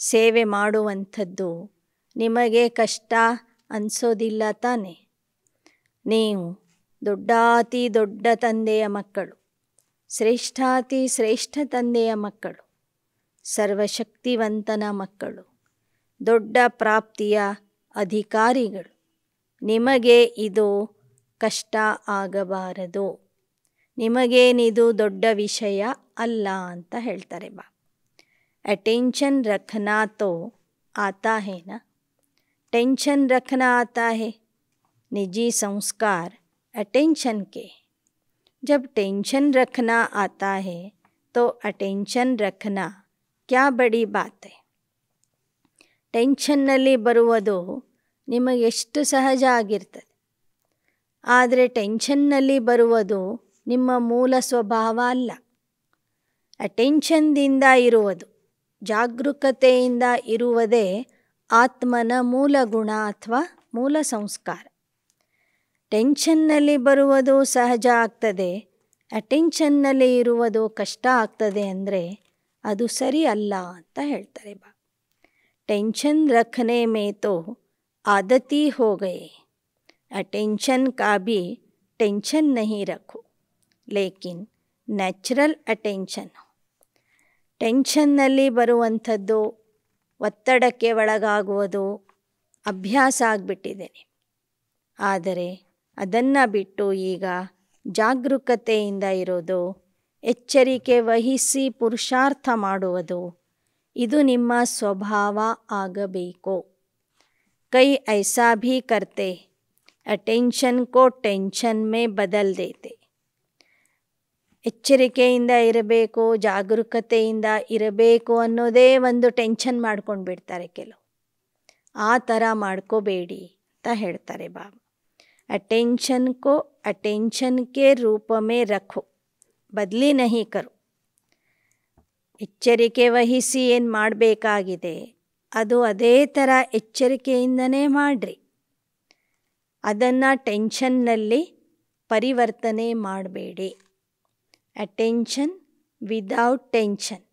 ಸೇವೆ ಮಾಡುವಂಥದ್ದು ನಿಮಗೆ ಕಷ್ಟ ಅನಿಸೋದಿಲ್ಲ ತಾನೆ? ನೀವು ದೊಡ್ಡಾತಿ ದೊಡ್ಡ ತಂದೆಯ ಮಕ್ಕಳು, ಶ್ರೇಷ್ಠಾತಿ ಶ್ರೇಷ್ಠ ತಂದೆಯ ಮಕ್ಕಳು, ಸರ್ವಶಕ್ತಿವಂತನ ಮಕ್ಕಳು, ದೊಡ್ಡ ಪ್ರಾಪ್ತಿಯ ಅಧಿಕಾರಿಗಳು। ನಿಮಗೆ ಇದು ಕಷ್ಟ ಆಗಬಾರದು, ನಿಮಗೇನಿದು ದೊಡ್ಡ ವಿಷಯ ಅಲ್ಲ ಅಂತ ಹೇಳ್ತಾರೆ ಬಾ। ಅಟೆನ್ಷನ್ ರಖನಾ ತೋ ಆತಾ ಹೇ ನಾ, टेंशन रखना आता है। निजी संस्कार अटेंशन के, जब टेंशन रखना आता है तो अटेंशन रखना क्या बड़ी बात है। ಟೆನ್ಷನ್ನಲ್ಲಿ ಬರುವುದು ನಿಮಗೆ ಎಷ್ಟು ಸಹಜ ಆಗಿರ್ತದೆ, ಆದರೆ ಟೆನ್ಷನ್ನಲ್ಲಿ ಬರುವುದು ನಿಮ್ಮ ಮೂಲ ಸ್ವಭಾವ ಅಲ್ಲ। ಅಟೆನ್ಷನ್ದಿಂದ ಇರುವುದು, ಜಾಗರೂಕತೆಯಿಂದ ಇರುವುದೇ ಆತ್ಮನ ಮೂಲ ಗುಣ ಅಥವಾ ಮೂಲ ಸಂಸ್ಕಾರ। ಟೆನ್ಷನ್ನಲ್ಲಿ ಬರುವುದು ಸಹಜ ಆಗ್ತದೆ, ಅಟೆನ್ಷನ್ನಲ್ಲಿ ಇರುವುದು ಕಷ್ಟ ಆಗ್ತದೆ ಅಂದರೆ ಅದು ಸರಿ ಅಲ್ಲ ಅಂತ ಹೇಳ್ತಾರೆ ಬಾ। टेंशन रखने में तो आदती हो गए, अटेंशन का भी टेंशन नहीं रखो, लेकिन ನ್ಯಾಚುರಲ್ ಅಟೆನ್ಷನ್। ಟೆನ್ಷನ್ನಲ್ಲಿ ಬರುವಂಥದ್ದು, ಒತ್ತಡಕ್ಕೆ ಒಳಗಾಗುವುದು ಅಭ್ಯಾಸ ಆಗಿಬಿಟ್ಟಿದ್ದೇನೆ, ಆದರೆ ಅದನ್ನು ಬಿಟ್ಟು ಈಗ ಜಾಗರೂಕತೆಯಿಂದ ಇರೋದು, ಎಚ್ಚರಿಕೆ ವಹಿಸಿ ಪುರುಷಾರ್ಥ ಮಾಡುವುದು, ಇದು ನಿಮ್ಮ ಸ್ವಭಾವ ಆಗಬೇಕು। ಕೈ ಐಸಾ ಭೀ ಕರ್ತೆ, ಅಟೆನ್ಷನ್ ಕೋ ಟೆನ್ಷನ್ ಮೇ ಬದಲ್ ದೇತೆ। ಎಚ್ಚರಿಕೆಯಿಂದ ಇರಬೇಕು, ಜಾಗರೂಕತೆಯಿಂದ ಇರಬೇಕು ಅನ್ನೋದೇ ಒಂದು ಟೆನ್ಷನ್ ಮಾಡ್ಕೊಂಡು ಬಿಡ್ತಾರೆ ಕೆಲವು। ಆ ಥರ ಮಾಡ್ಕೋಬೇಡಿ ಅಂತ ಹೇಳ್ತಾರೆ ಬಾಬಾ। अटेंशन को अटेंशन के रूप में रखो, बदली नहीं करो. ಎಚ್ಚರಿಕೆ ವಹಿಸಿ ಏನು ಮಾಡಬೇಕಾಗಿದೆ ಅದು ಅದೇ ಥರ ಎಚ್ಚರಿಕೆಯಿಂದನೇ ಮಾಡಿರಿ. ಅದನ್ನು ಟೆನ್ಷನ್ನಲ್ಲಿ ಪರಿವರ್ತನೆ ಮಾಡಬೇಡಿ. ಅಟೆನ್ಷನ್ ವಿದೌಟ್ ಟೆನ್ಷನ್,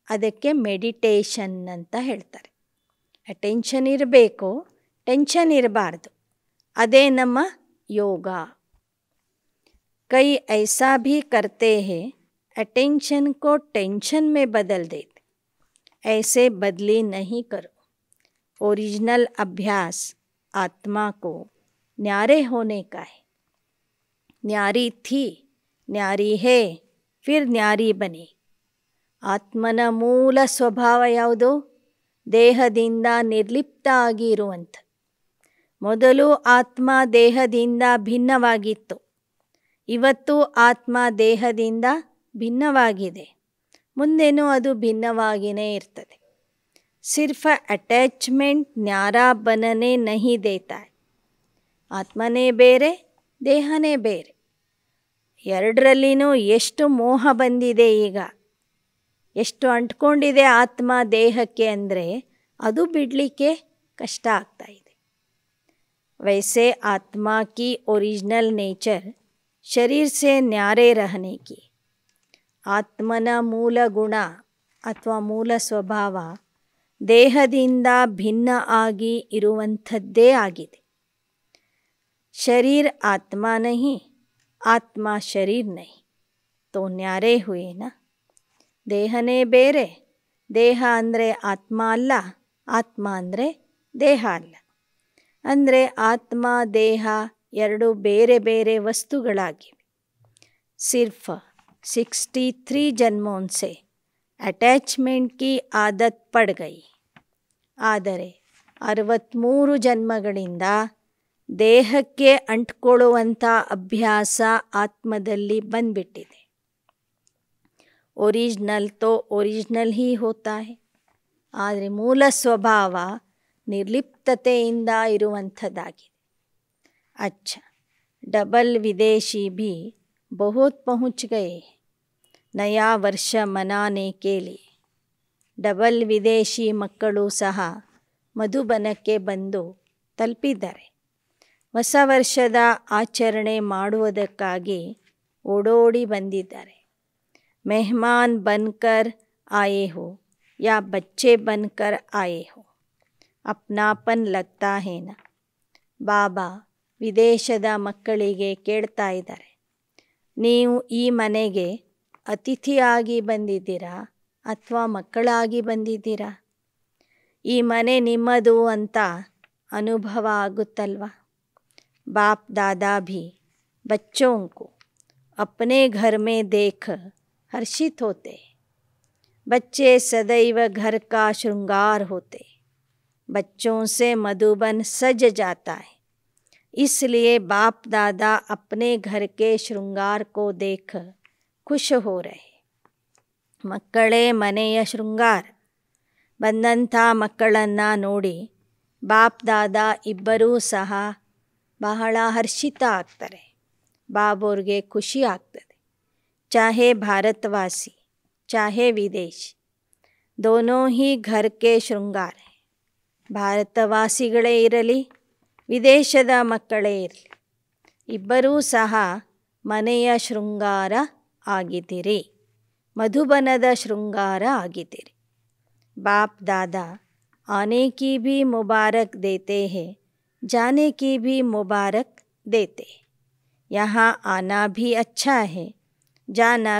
ಅದಕ್ಕೆ ಮೆಡಿಟೇಷನ್ ಅಂತ ಹೇಳ್ತಾರೆ. ಅಟೆನ್ಷನ್ ಇರಬೇಕು, ಟೆನ್ಷನ್ ಇರಬಾರ್ದು. ಅದೇ ನಮ್ಮ ಯೋಗ. ಕೈ ಐಸಾ ಭೀ ಕರ್ತೆ ಹೇ अटेंशन को टेंशन में बदल देते. ऐसे बदली नहीं करो. ओरिजिनल अभ्यास आत्मा को न्यारे होने का है. न्यारी थी, न्यारी है, फिर न्यारी बने. ಆತ್ಮನ ಮೂಲ ಸ್ವಭಾವ ಯಾವುದು? ದೇಹದಿಂದ ನಿರ್ಲಿಪ್ತ ಆಗಿರುವಂಥ. ಮೊದಲು ಆತ್ಮ ದೇಹದಿಂದ ಭಿನ್ನವಾಗಿತ್ತು. ಇವತ್ತು ಆತ್ಮ ದೇಹದಿಂದ ಭಿನ್ನವಾಗಿದೆ. ಮುಂದೇನೂ ಅದು ಭಿನ್ನವಾಗಿಯೇ ಇರ್ತದೆ. ಸಿರ್ಫ ಅಟ್ಯಾಚ್ಮೆಂಟ್ ನ್ಯಾರಾ ಬನನೆ ನಹಿ ದೇತಾ ಹೈ. ಆತ್ಮನೇ ಬೇರೆ, ದೇಹನೇ ಬೇರೆ. ಎರಡರಲ್ಲಿನೂ ಎಷ್ಟು ಮೋಹ ಬಂದಿದೆ ಈಗ, ಎಷ್ಟು ಅಂಟ್ಕೊಂಡಿದೆ ಆತ್ಮ ದೇಹಕ್ಕೆ ಅಂದರೆ ಅದು ಬಿಡಲಿಕ್ಕೆ ಕಷ್ಟ ಆಗ್ತಾಯಿದೆ. ವೈಸೆ ಆತ್ಮ ಕಿ ಒರಿಜಿನಲ್ ನೇಚರ್ ಶರೀರ್ ಸೆ ನ್ಯಾರೆ ರಹನೆ ಕಿ. ಆತ್ಮನ ಮೂಲ ಗುಣ ಅಥವಾ ಮೂಲ ಸ್ವಭಾವ ದೇಹದಿಂದ ಭಿನ್ನ ಆಗಿ ಇರುವಂಥದ್ದೇ ಆಗಿದೆ. ಶರೀರ್ ಆತ್ಮ ನಹಿ, ಆತ್ಮ ಶರೀರ್ ನಹಿ, ತೋ ನ್ಯಾರೆ ಹುಯೇನಾ. ದೇಹನೇ ಬೇರೆ, ದೇಹ ಅಂದರೆ ಆತ್ಮ ಅಲ್ಲ, ಆತ್ಮ ಅಂದರೆ ದೇಹ ಅಲ್ಲ. ಅಂದರೆ ಆತ್ಮ ದೇಹ ಎರಡು ಬೇರೆ ಬೇರೆ ವಸ್ತುಗಳಾಗಿವೆ. ಸಿರ್ಫ 63 जन्मों से अटैचमेंट की आदत पड़ गई. ಆದರೆ 63 ಜನ್ಮಗಳಿಂದ ದೇಹಕ್ಕೆ ಅಂಟ್ಕೊಳ್ಳುವಂಥ ಅಭ್ಯಾಸ ಆತ್ಮದಲ್ಲಿ ಬಂದ್ಬಿಟ್ಟಿದೆ. ಒರಿಜಿನಲ್ ತೋ ಒರಿಜಿನಲ್ ಹೀ ಹೋತಾ ಹೈ, ಆದರೆ ಮೂಲ ಸ್ವಭಾವ ನಿರ್ಲಿಪ್ತತೆಯಿಂದ ಇರುವಂಥದ್ದಾಗಿದೆ. ಅಚ್ಚ, ಡಬಲ್ ವಿದೇಶಿ ಭೀ बहुत पहुँच गए नया ವರ್ಷ ಮನಾನೆ के लिए. ಡಬಲ್ ವಿದೇಶಿ ಮಕ್ಕಳು ಸಹ ಮಧುಬನಕ್ಕೆ ಬಂದು ತಲುಪಿದ್ದಾರೆ. ಹೊಸ ವರ್ಷದ ಆಚರಣೆ ಮಾಡುವುದಕ್ಕಾಗಿ ಓಡೋಡಿ ಬಂದಿದ್ದಾರೆ. ಮೆಹಮಾನ್ ಬನ್ಕರ್ ಆಯೆ ಹೋ ಯಾ ಬಚ್ಚೆ ಬನ್ಕರ್ ಆಯೆ ಹೋ, ಅಪ್ನಾಪನ್ ಲಗ್ತಾ ಹೇನಾ. ಬಾಬಾ ವಿದೇಶದ ಮಕ್ಕಳಿಗೆ ಕೇಳ್ತಾ ಇದ್ದಾರೆ, ನೀವು ಈ ಮನೆಗೆ ಅತಿಥಿಯಾಗಿ ಬಂದಿದ್ದೀರಾ ಅಥವಾ ಮಕ್ಕಳಾಗಿ ಬಂದಿದ್ದೀರಾ? ಈ ಮನೆ ನಿಮ್ಮದು ಅಂತ ಅನುಭವ ಆಗುತ್ತಲ್ವ? ಬಾಪ್ ದಾದಾ ಭೀ ಬಚ್ಚೋं को अपने घर में देख हर्षित होते. बच्चे सदैव घर का श्रृंगार होते. बच्चों से मधुबन सज जाता है. इसलिए बाप दादा अपने घर के श्रृंगार को देख खुश हो रहे. ಮಕ್ಕಳೇ ಮನೆಯ ಶೃಂಗಾರ. ಬಂದಂಥ ಮಕ್ಕಳನ್ನು ನೋಡಿ ಬಾಪ್ ದಾದಾ ಇಬ್ಬರೂ ಸಹ ಬಹಳ ಹರ್ಷಿತ ಆಗ್ತಾರೆ. ಬಾಬೋರ್ಗೆ ಖುಷಿ ಆಗ್ತದೆ. ಚಾಹೆ ಭಾರತವಾಸಿ ಚಾಹೆ ವಿದೇಶಿ, ದೋನೋ ಹಿ ಘರ್ ಕೆ ಶೃಂಗಾರ. ಭಾರತವಾಸಿಗಳೇ ಇರಲಿ, ವಿದೇಶದ ಮಕ್ಕಳೇ ಇರಲಿ, ಇಬ್ಬರೂ ಸಹ ಮನೆಯ ಶೃಂಗಾರ ಆಗಿದ್ದೀರಿ, ಮಧುಬನದ ಶೃಂಗಾರ ಆಗಿದ್ದೀರಿ. ಬಾಪ್ ದಾದಾ ಆನೆ ಕಿ ಭೀ ಮುಬಾರಕ್ ದೇತೆ ಹೇ, ಜಾನೆ ಕಿ ಭೀ ಮುಬಾರಕ್ ದೇತೆ. यहाँ आना भी अच्छा है, जाना